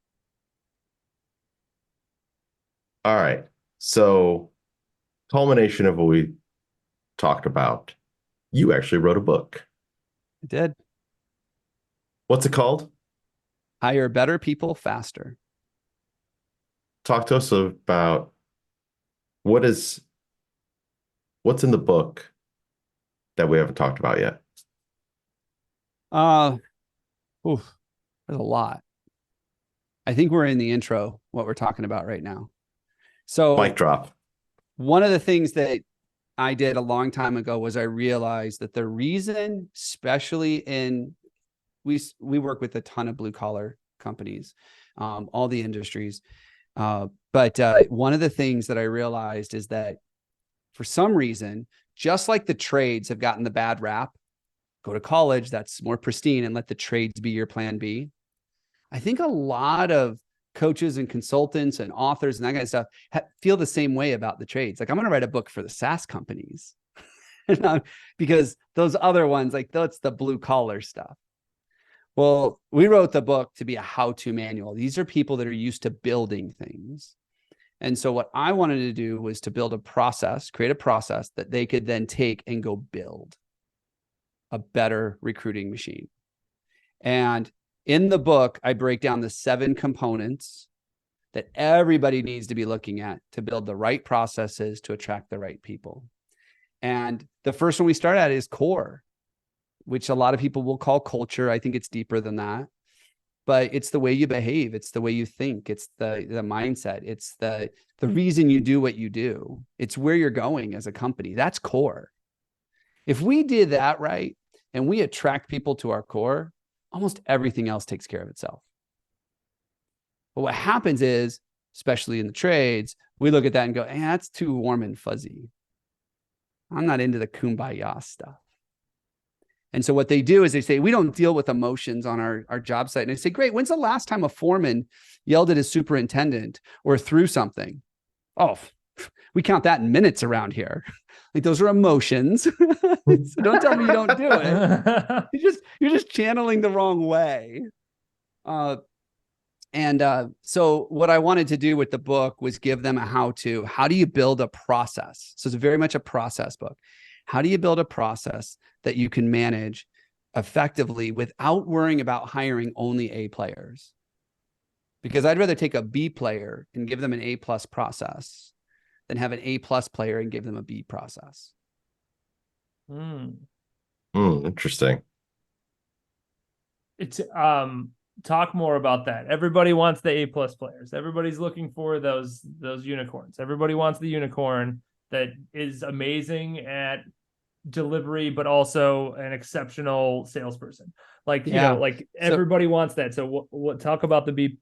All right. So culmination of what we talked about, you actually wrote a book. I did. What's it called? Hire Better People Faster. Talk to us about what's in the book that we haven't talked about yet. There's a lot. I think we're in the intro, what we're talking about right now. So mic drop. One of the things that I did a long time ago was I realized that the reason, especially we work with a ton of blue collar companies, all the industries. But one of the things that I realized is that for some reason, just like the trades have gotten the bad rap, go to college, that's more pristine, and let the trades be your plan B. I think a lot of coaches and consultants and authors and that kind of stuff feel the same way about the trades. Like, I'm going to write a book for the SaaS companies because those other ones, like, that's the blue collar stuff. Well, we wrote the book to be a how-to manual. These are people that are used to building things. And so what I wanted to do was to build a process, create a process that they could then take and go build a better recruiting machine. And in the book, I break down the 7 components that everybody needs to be looking at to build the right processes to attract the right people. And the first one we start at is core, which a lot of people will call culture. I think it's deeper than that, but it's the way you behave. It's the way you think. It's the mindset. It's the reason you do what you do. It's where you're going as a company. That's core. If we did that right, and we attract people to our core, almost everything else takes care of itself. But what happens is, especially in the trades, we look at that and go, hey, that's too warm and fuzzy. I'm not into the kumbaya stuff. And so what they do is they say, we don't deal with emotions on our job site. And I say, great, when's the last time a foreman yelled at his superintendent or threw something? Oh, we count that in minutes around here. Like, those are emotions. So don't tell me you don't do it. You're just channeling the wrong way. So what I wanted to do with the book was give them a how-to. How do you build a process? So it's very much a process book. How do you build a process that you can manage effectively without worrying about hiring only A players? Because I'd rather take a B player and give them an A+ process than have an A+ player and give them a B process. Interesting. It's talk more about that. Everybody wants the A+ players. Everybody's looking for those unicorns. Everybody wants the unicorn that is amazing at delivery, but also an exceptional salesperson. Like, you know, like everybody wants that. So what talk about the B+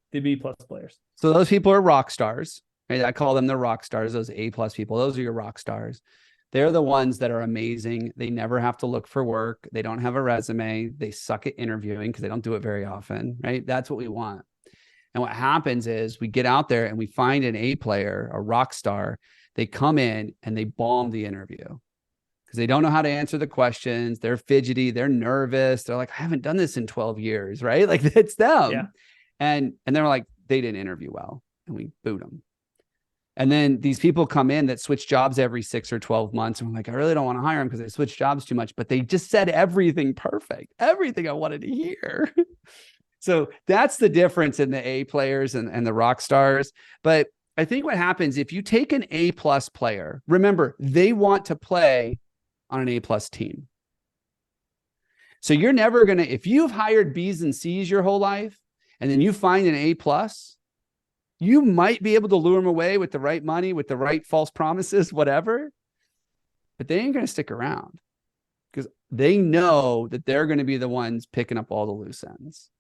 players. So those people are rock stars, right? I call them the rock stars, those A+ people. Those are your rock stars. They're the ones that are amazing. They never have to look for work. They don't have a resume. They suck at interviewing because they don't do it very often, right? That's what we want. And what happens is we get out there and we find an A player, a rock star. They come in and they bomb the interview because they don't know how to answer the questions. They're fidgety. They're nervous. They're like, I haven't done this in 12 years, right? Like it's them. Yeah. And they're like, they didn't interview well, and we boot them. And then these people come in that switch jobs every 6 or 12 months. And we're like, I really don't want to hire them because they switch jobs too much, but they just said everything perfect, everything I wanted to hear. So that's the difference in the A players and the rock stars. But I think what happens if you take an A+ player, remember, they want to play on an A+ team. So you're never going to, if you've hired B's and C's your whole life, and then you find an A+, you might be able to lure them away with the right money, with the right false promises, whatever, but they ain't going to stick around because they know that they're going to be the ones picking up all the loose ends.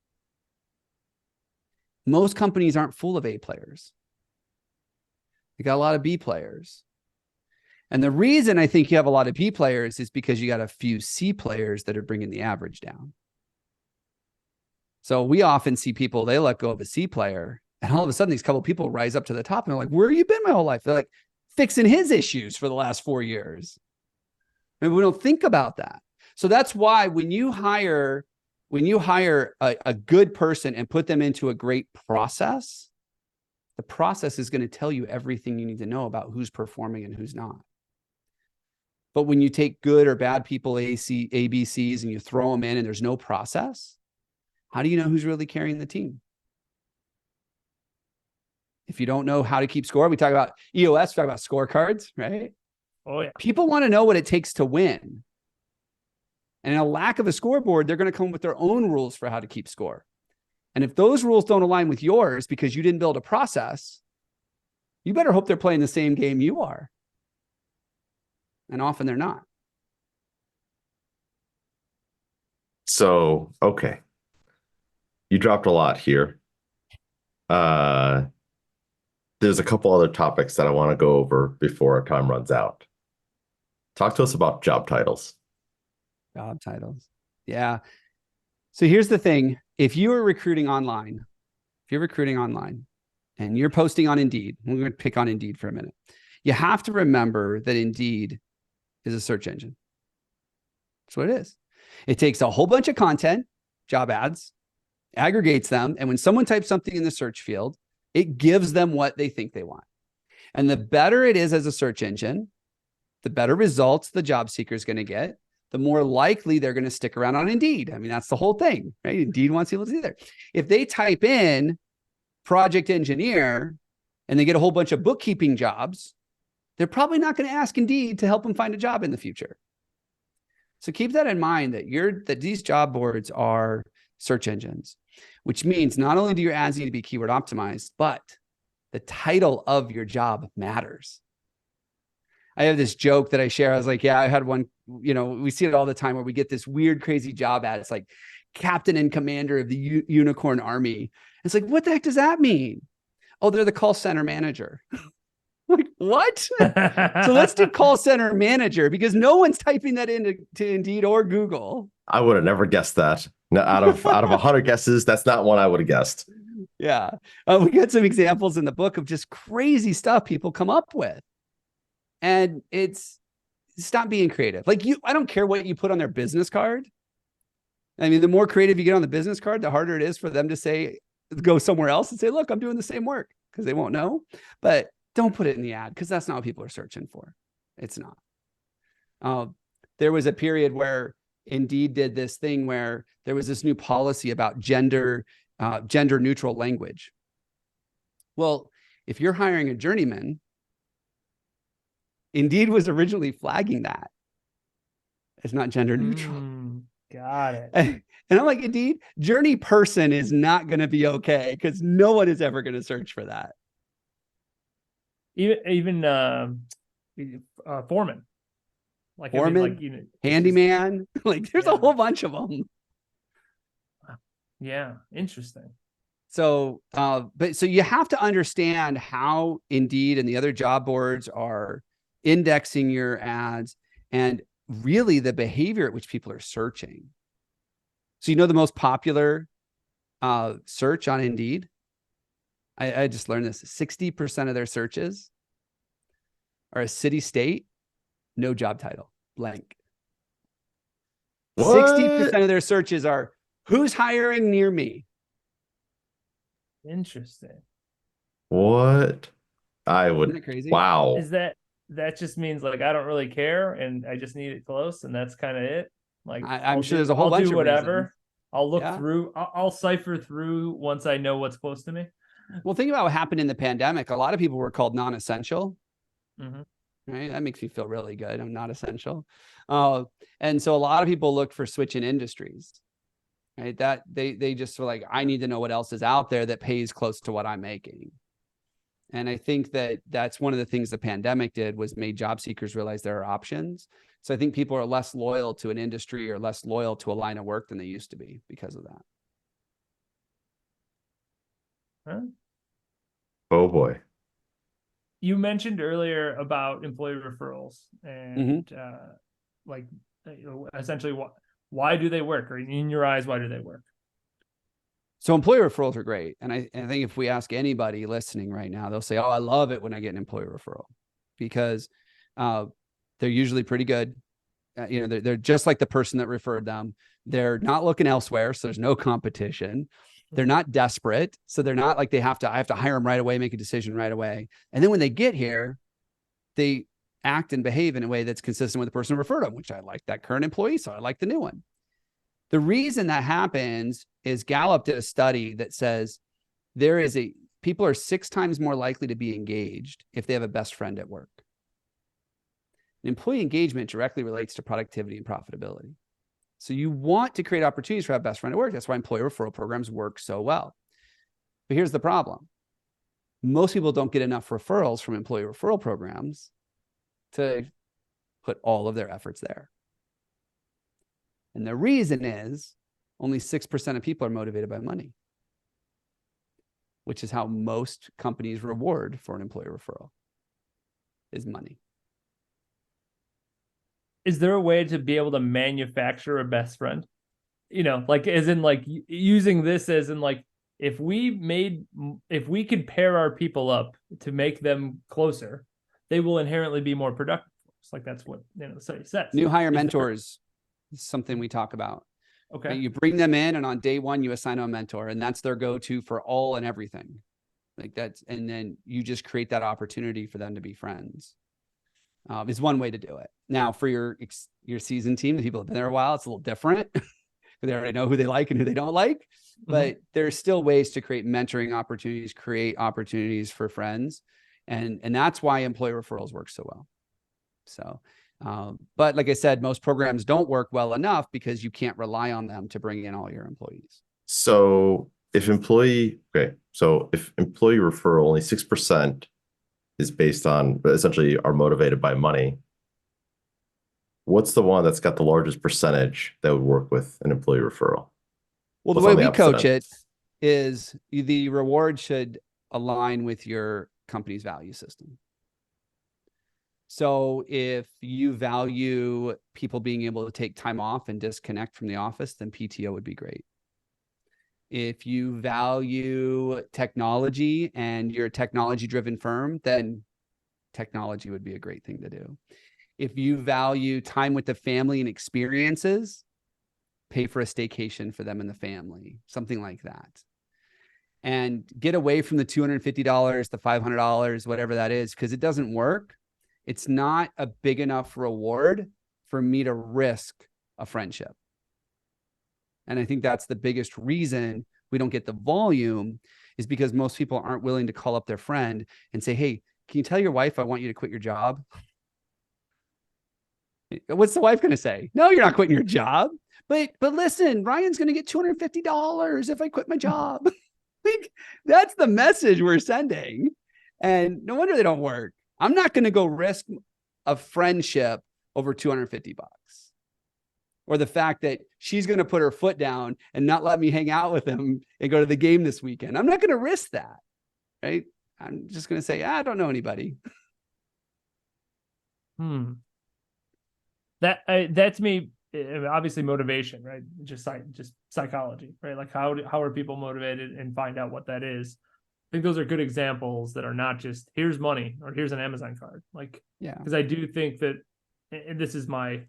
Most companies aren't full of A players. They got a lot of B players. And the reason I think you have a lot of B players is because you got a few C players that are bringing the average down. So we often see people, they let go of a C player, and all of a sudden these couple of people rise up to the top and they're like, where have you been my whole life? They're like fixing his issues for the last 4 years. And we don't think about that. So that's why when you hire a good person and put them into a great process, the process is going to tell you everything you need to know about who's performing and who's not. But when you take good or bad people, ABCs, and you throw them in and there's no process, how do you know who's really carrying the team? If you don't know how to keep score, we talk about EOS, we talk about scorecards, right? Oh yeah. People want to know what it takes to win. And in a lack of a scoreboard, they're going to come up with their own rules for how to keep score. And if those rules don't align with yours because you didn't build a process, you better hope they're playing the same game you are. And often they're not. So, okay. You dropped a lot here. There's a couple other topics that I want to go over before our time runs out. Talk to us about job titles. Job titles. Yeah. So here's the thing. If you are recruiting online, and you're posting on Indeed, we're going to pick on Indeed for a minute. You have to remember that Indeed is a search engine. That's what it is. It takes a whole bunch of content, job ads, aggregates them. And when someone types something in the search field, it gives them what they think they want. And the better it is as a search engine, the better results the job seeker is going to get, the more likely they're going to stick around on Indeed. I mean, that's the whole thing, right? Indeed wants people to see there. If they type in project engineer and they get a whole bunch of bookkeeping jobs, they're probably not going to ask Indeed to help them find a job in the future. So keep that in mind that these job boards are search engines, which means not only do your ads need to be keyword optimized, but the title of your job matters. I have this joke that I share. I was like, yeah, I had one, we see it all the time where we get this weird, crazy job ad. It's like captain and commander of the unicorn army. It's like, what the heck does that mean? Oh, they're the call center manager. Like, what? So let's do call center manager because no one's typing that into Indeed or Google. I would have never guessed that. No, out of 100 guesses, that's not one I would have guessed. Yeah. We got some examples in the book of just crazy stuff people come up with. And stop being creative. Like I don't care what you put on their business card. I mean, the more creative you get on the business card, the harder it is for them to go somewhere else and say, look, I'm doing the same work, because they won't know. But don't put it in the ad, because that's not what people are searching for. It's not. There was a period where Indeed did this thing where there was this new policy about gender neutral language. Well, if you're hiring a journeyman, Indeed was originally flagging that it's not gender neutral. Got it. And I'm like, Indeed, journey person is not going to be okay because no one is ever going to search for that. Even foreman. Like Foreman, I mean, like, handyman, like there's Yeah. a whole bunch of them. Yeah, interesting. So, but so you have to understand how Indeed and the other job boards are indexing your ads and really the behavior at which people are searching. So, the most popular search on Indeed, I just learned this, 60% of their searches are a city, state, no job title, blank. What? 60% of their searches are who's hiring near me. Interesting. What? I Isn't would. that crazy? Wow. Is that just means like I don't really care and I just need it close and that's kind of it? Like I'm sure there's a whole bunch do of whatever. reasons. I'll look Yeah. through. I'll cipher through once I know what's close to me. Well, think about what happened in the pandemic. A lot of people were called non-essential. Mhm. Right? That makes me feel really good. I'm not essential. And so a lot of people look for switching industries. Right? That they just were like, I need to know what else is out there that pays close to what I'm making. And I think that that's one of the things the pandemic did was made job seekers realize there are options. So I think people are less loyal to an industry or less loyal to a line of work than they used to be because of that. Huh? Oh boy. You mentioned earlier about employee referrals and like essentially why do they work? Or in your eyes, why do they work? So employer referrals are great. And I think if we ask anybody listening right now, they'll say, oh, I love it when I get an employer referral because they're usually pretty good. They're just like the person that referred them. They're not looking elsewhere. So there's no competition. They're not desperate. So they're not like I have to hire them right away, make a decision right away. And then when they get here, they act and behave in a way that's consistent with the person who referred them, which I like that current employee. So I like the new one. The reason that happens is Gallup did a study that says people are 6 times more likely to be engaged if they have a best friend at work. And employee engagement directly relates to productivity and profitability. So you want to create opportunities for a best friend at work. That's why employee referral programs work so well. But here's the problem. Most people don't get enough referrals from employee referral programs to put all of their efforts there. And the reason is only 6% of people are motivated by money, which is how most companies reward for an employee referral is money. Is there a way to be able to manufacture a best friend? Like as in like using this as in like if we could pair our people up to make them closer, they will inherently be more productive. It's like that's what the study says. New hire mentors is something we talk about. Okay. You bring them in and on day one, you assign them a mentor and that's their go-to for all and everything. And then you just create that opportunity for them to be friends. Is one way to do it. Now for your seasoned team, the people who've been there a while, it's a little different because they already know who they like and who they don't like, but there's still ways to create mentoring opportunities, create opportunities for friends. And that's why employee referrals work so well. So, but like I said, most programs don't work well enough because you can't rely on them to bring in all your employees. So if employee referral only 6% is based on essentially are motivated by money, what's the one that's got the largest percentage that would work with an employee referral? Well, the way we coach it is the reward should align with your company's value system. So if you value people being able to take time off and disconnect from the office, then PTO would be great. If you value technology and you're a technology-driven firm, then technology would be a great thing to do. If you value time with the family and experiences, pay for a staycation for them and the family, something like that. And get away from the $250, the $500, whatever that is, because it doesn't work. It's not a big enough reward for me to risk a friendship. And I think that's the biggest reason we don't get the volume is because most people aren't willing to call up their friend and say, hey, can you tell your wife I want you to quit your job? What's the wife going to say? No, you're not quitting your job. but listen, Ryan's going to get $250 if I quit my job. Like, that's the message we're sending. And no wonder they don't work. I'm not going to go risk a friendship over $250. Or the fact that she's going to put her foot down and not let me hang out with him and go to the game this weekend. I'm not going to risk that, right? I'm just going to say, I don't know anybody. That to me, obviously motivation, right? Just psychology, right? Like how are people motivated, and find out what that is. I think those are good examples that are not just here's money or here's an Amazon card. Like, yeah, because I do think that, and this is my,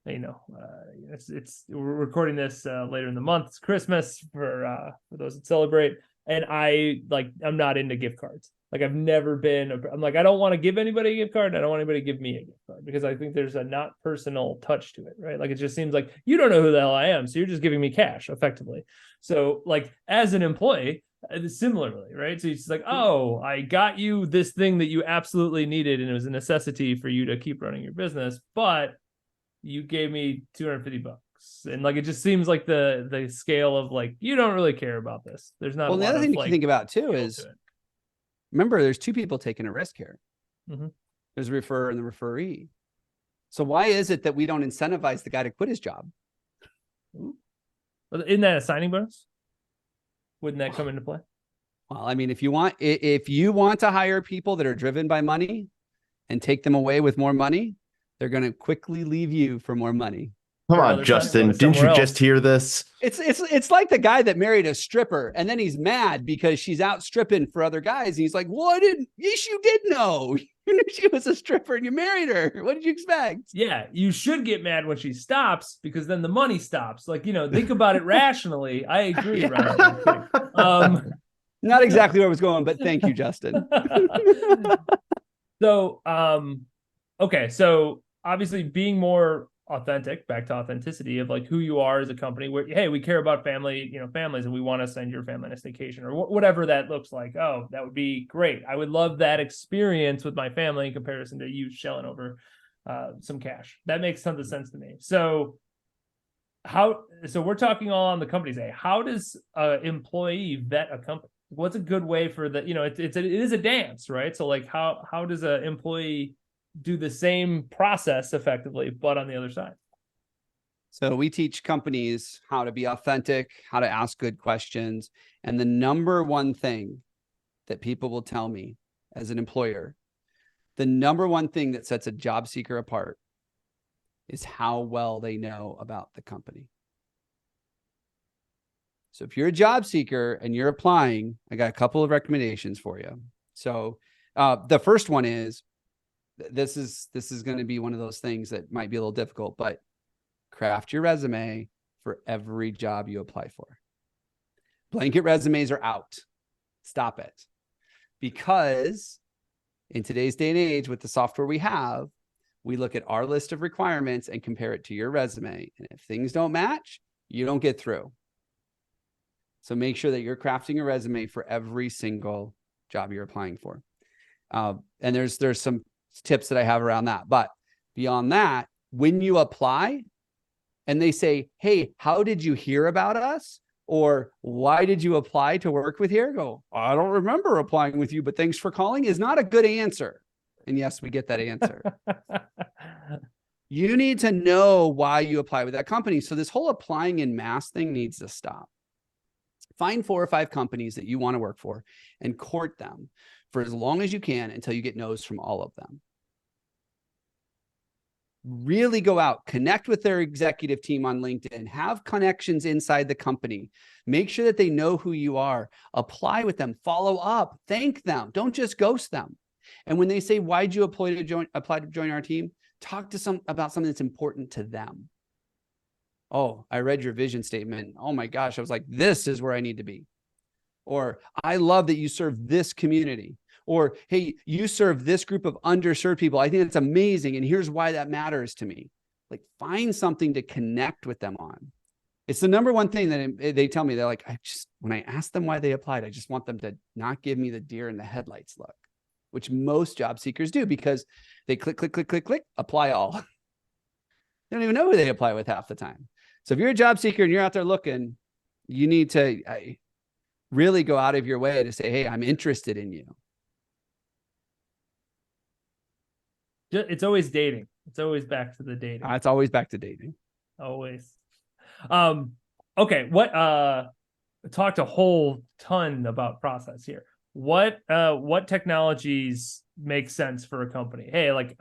it's we're recording this later in the month. It's Christmas for those that celebrate, and I'm not into gift cards. Like, I've never been. I'm like, I don't want to give anybody a gift card. I don't want anybody to give me a gift card, because I think there's a not personal touch to it, right? Like, it just seems like you don't know who the hell I am, so you're just giving me cash, effectively. So, like, as an employee, similarly, right? So it's like, oh, I got you this thing that you absolutely needed, and it was a necessity for you to keep running your business, but you gave me $250. And like, it just seems like the scale of like, you don't really care about this. There's not. Well, the other thing to think about too is, remember, there's two people taking a risk here. Mm-hmm. There's the referrer and the referee. So why is it that we don't incentivize the guy to quit his job? Isn't that a signing bonus? Wouldn't that come into play? Well, I mean, if you want to hire people that are driven by money and take them away with more money, they're going to quickly leave you for more money. Come on, Justin. Didn't you just hear this? It's like the guy that married a stripper, and then he's mad because she's out stripping for other guys. And he's like, well, yes, you did know. You knew she was a stripper and you married her. What did you expect? Yeah, you should get mad when she stops, because then the money stops. Like, think about it rationally. I agree, yeah. Ryan. Not exactly where I was going, but thank you, Justin. So, okay. So obviously being more authentic, back to authenticity of like who you are as a company, where, hey, we care about families, and we want to send your family on a staycation or whatever that looks like. Oh, that would be great. I would love that experience with my family in comparison to you shelling over some cash. That makes tons of sense to me. So we're talking all on the company side. How does an employee vet a company? What's a good way for the, it is a dance, right? So like, how does an employee do the same process effectively, but on the other side? So we teach companies how to be authentic, how to ask good questions. And the number one thing that people will tell me as an employer, the number one thing that sets a job seeker apart is how well they know about the company. So if you're a job seeker and you're applying, I got a couple of recommendations for you. So the first one is, this is going to be one of those things that might be a little difficult, but craft your resume for every job you apply for. Blanket resumes are out. Stop it. Because in today's day and age, with the software we have, we look at our list of requirements and compare it to your resume. And if things don't match, you don't get through. So make sure that you're crafting a resume for every single job you're applying for. And there's some tips that I have around that. But beyond that, when you apply and they say, hey, how did you hear about us? Or why did you apply to work with here? Go, I don't remember applying with you, but thanks for calling is not a good answer. And yes, we get that answer. You need to know why you apply with that company. So this whole applying en masse thing needs to stop. Find 4 or 5 companies that you want to work for and court them for as long as you can until you get no's from all of them. Really go out, connect with their executive team on LinkedIn, have connections inside the company, make sure that they know who you are, apply with them, follow up, thank them, don't just ghost them. And when they say, why'd you apply to join our team? Talk to about something that's important to them. Oh, I read your vision statement. Oh my gosh, I was like, this is where I need to be. Or I love that you serve this community. Or, hey, you serve this group of underserved people. I think that's amazing. And here's why that matters to me. Like, find something to connect with them on. It's the number one thing that they tell me. They're like, when I ask them why they applied, I just want them to not give me the deer in the headlights look, which most job seekers do because they click, apply all. They don't even know who they apply with half the time. So if you're a job seeker and you're out there looking, you need to really go out of your way to say, hey, I'm interested in you. It's always dating. It's always back to the dating. It's always back to dating. Always. Okay. Talked a whole ton about process here. What technologies make sense for a company? Hey, like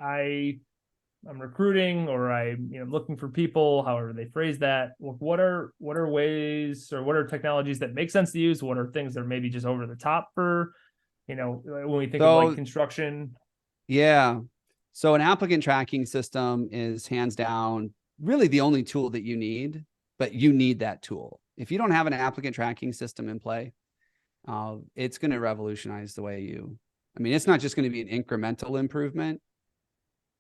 I'm recruiting, or I'm looking for people, however they phrase that. What are ways, or what are technologies that make sense to use? What are things that are maybe just over the top for, when we think of like construction? Yeah. So an applicant tracking system is hands down really the only tool that you need, but you need that tool. If you don't have an applicant tracking system in play, it's going to revolutionize the way it's not just going to be an incremental improvement.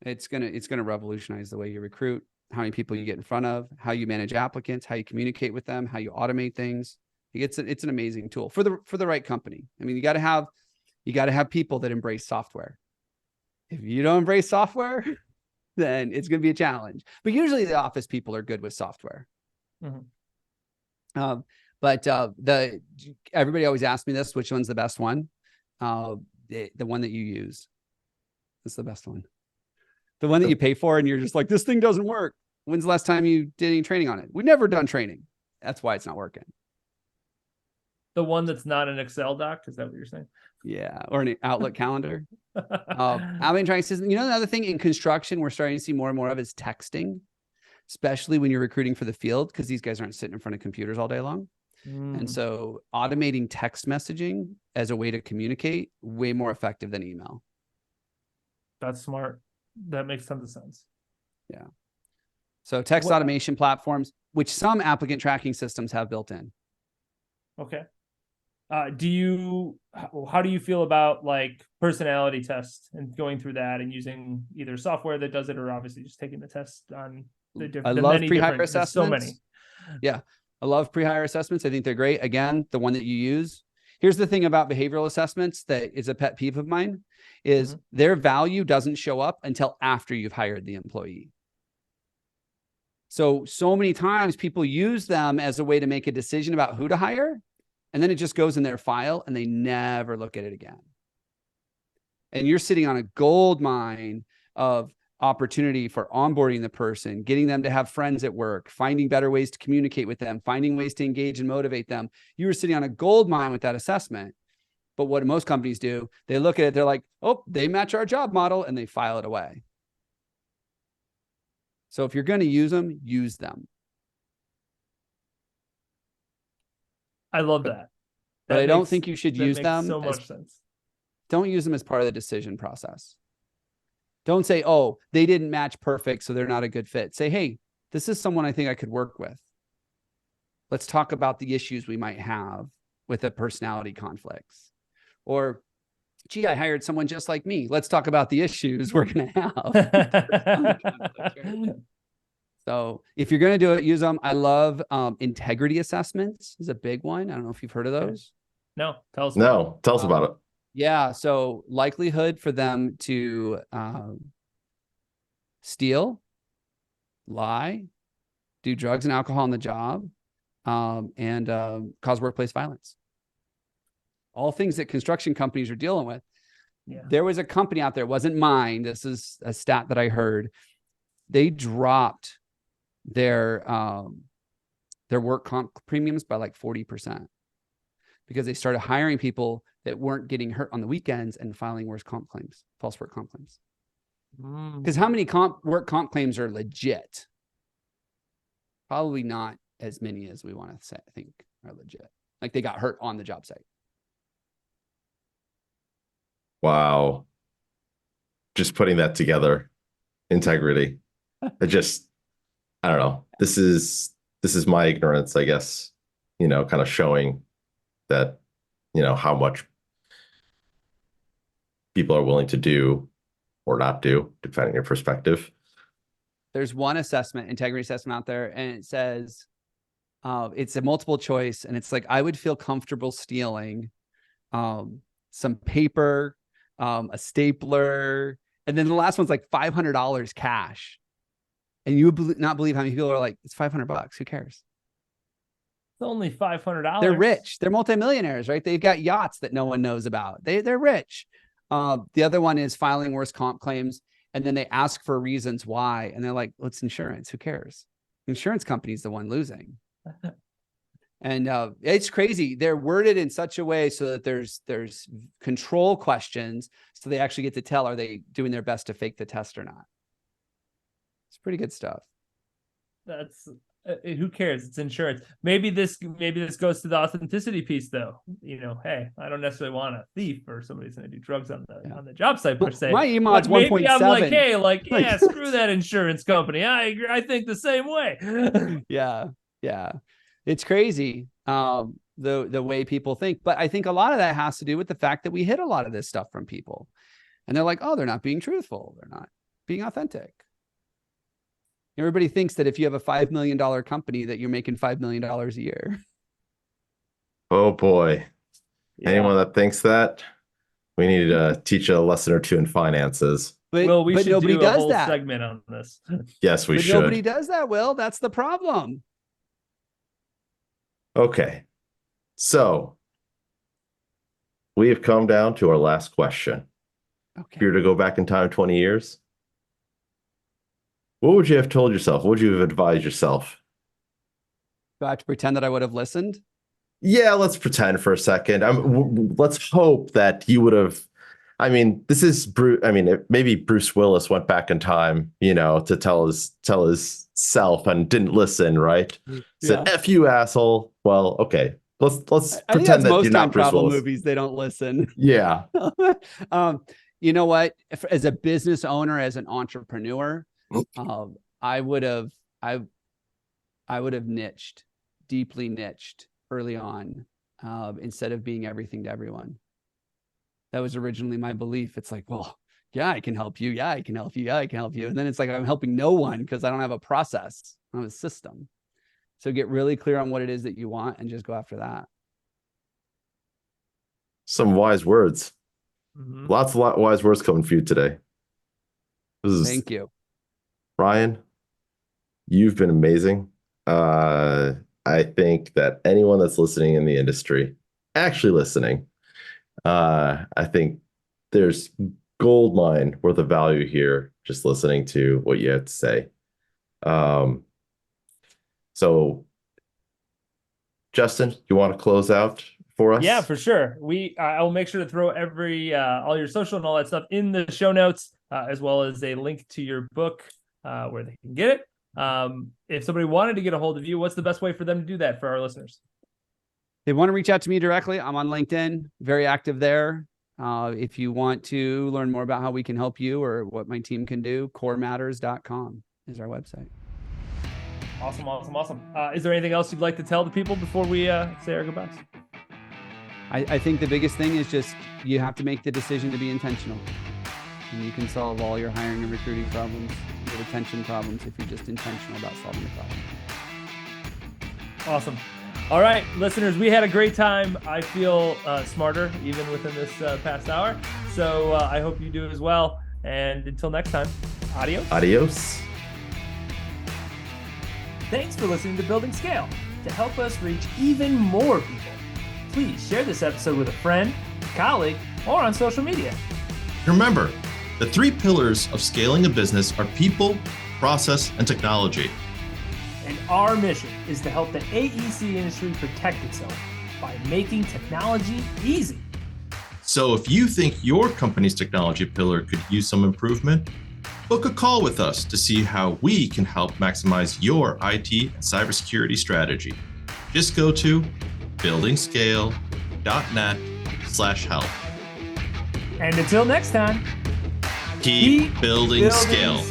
It's going to revolutionize the way you recruit, how many people you get in front of, how you manage applicants, how you communicate with them, how you automate things. It's an amazing tool for the right company. I mean, you got to have people that embrace software. If you don't embrace software, then it's going to be a challenge. But usually the office people are good with software. Mm-hmm. But everybody always asks me this, which one's the best one? The one that you use. That's the best one. The one that you pay for and you're just like, this thing doesn't work. When's the last time you did any training on it? We've never done training. That's why it's not working. The one that's not an Excel doc? Is that what you're saying? Yeah. Or an Outlook calendar. I've been trying to, another thing in construction we're starting to see more and more of is texting, especially when you're recruiting for the field, because these guys aren't sitting in front of computers all day long. And so automating text messaging as a way to communicate, way more effective than email. That's smart. That makes tons of sense. Yeah. So text automation platforms, which some applicant tracking systems have built in. Okay. How do you feel about like personality tests and going through that and using either software that does it, or obviously just taking the test on the different? I love pre-hire assessments. So many. Yeah. I love pre-hire assessments. I think they're great. Again, the one that you use. Here's the thing about behavioral assessments that is a pet peeve of mine is their value doesn't show up until after you've hired the employee. So many times people use them as a way to make a decision about who to hire, and then it just goes in their file and they never look at it again. And you're sitting on a gold mine of opportunity for onboarding the person, getting them to have friends at work, finding better ways to communicate with them, finding ways to engage and motivate them. You were sitting on a gold mine with that assessment. But what most companies do, they look at it, they're like, oh, they match our job model, and they file it away. So if you're going to use them, use them. I love that. But I don't think you should use them. So much sense. Don't use them as part of the decision process. Don't say, oh, they didn't match perfect, so they're not a good fit. Say, hey, this is someone I think I could work with. Let's talk about the issues we might have with the personality conflicts. Or, gee, I hired someone just like me. Let's talk about the issues we're going to have. So if you're going to do it, use them. I love integrity assessments is a big one. I don't know if you've heard of those. No, tell us about it. Yeah. So likelihood for them to steal, lie, do drugs and alcohol on the job, and cause workplace violence. All things that construction companies are dealing with. Yeah. There was a company out there, it wasn't mine. This is a stat that I heard. They dropped their work comp premiums by like 40% because they started hiring people that weren't getting hurt on the weekends and filing false work comp claims. Because how many work comp claims are legit? Probably not as many as we want to say, I think are legit. Like they got hurt on the job site. Wow. Just putting that together. Integrity. I don't know. This is my ignorance, I guess, kind of showing that, how much people are willing to do or not do, depending on your perspective. There's one integrity assessment out there, and it says, it's a multiple choice. And it's like, I would feel comfortable stealing some paper, a stapler. And then the last one's like $500 cash. And you would not believe how many people are like, it's $500. Who cares? It's only $500. They're rich. They're multimillionaires, right? They've got yachts that no one knows about. They're rich. The other one is filing worst comp claims. And then they ask for reasons why. And they're like, well, it's insurance. Who cares? Insurance company's the one losing. And it's crazy. They're worded in such a way so that there's control questions. So they actually get to tell, are they doing their best to fake the test or not? It's pretty good stuff. That's who cares? It's insurance. Maybe this goes to the authenticity piece, though. Hey, I don't necessarily want a thief or somebody who's going to do drugs on the job site per se. My EMOD's 1.7. Maybe I'm like, hey, yeah, screw that insurance company. I agree. I think the same way. Yeah. It's crazy the way people think. But I think a lot of that has to do with the fact that we hid a lot of this stuff from people. And they're like, oh, they're not being truthful. They're not being authentic. Everybody thinks that if you have a $5 million company that you're making $5 million a year. Oh boy. Yeah. Anyone that thinks that, we need to teach a lesson or two in finances. But we should nobody do a does whole that. segment on this. Yes, we should. Nobody does that, Will. That's the problem. Okay. So we have come down to our last question. Okay. If you were to go back in time 20 years, what would you have told yourself? What would you have advised yourself? Do I have to pretend that I would have listened? Yeah, let's pretend for a second. Let's hope that you would have. I mean, this is Bruce. I mean, maybe Bruce Willis went back in time, to tell his self and didn't listen, right? Said, "F you, asshole." Well, okay. Let's pretend that most you're not time Bruce travel Willis. movies. They don't listen. Yeah. You know what? As a business owner, as an entrepreneur, I would have deeply niched early on, instead of being everything to everyone. That was originally my belief. It's like, well, yeah, I can help you. Yeah, I can help you. Yeah, I can help you. And then it's like, I'm helping no one because I don't have a process. I don't have a system. So get really clear on what it is that you want and just go after that. Some wise words. Mm-hmm. Lots of wise words coming for you today. Thank you. Ryan, you've been amazing. I think that anyone that's listening in the industry, actually listening, I think there's gold mine worth of value here just listening to what you have to say. So, Justin, you want to close out for us? Yeah, for sure. I'll make sure to throw all your social and all that stuff in the show notes, as well as a link to your book where they can get it. If somebody wanted to get a hold of you, what's the best way for them to do that for our listeners? They want to reach out to me directly. I'm on LinkedIn, very active there. If you want to learn more about how we can help you or what my team can do, corematters.com is our website. Awesome. Is there anything else you'd like to tell the people before we say our goodbyes? I think the biggest thing is just you have to make the decision to be intentional. And you can solve all your hiring and recruiting problems, your retention problems, if you're just intentional about solving the problem. Awesome. All right, listeners, we had a great time. I feel smarter even within this past hour. So I hope you do as well. And until next time, adios. Adios. Thanks for listening to Building Scale. To help us reach even more people, please share this episode with a friend, a colleague, or on social media. Remember, the 3 pillars of scaling a business are people, process, and technology. And our mission is to help the AEC industry protect itself by making technology easy. So if you think your company's technology pillar could use some improvement, book a call with us to see how we can help maximize your IT and cybersecurity strategy. Just go to buildingscale.net/help. And until next time, Keep building scale.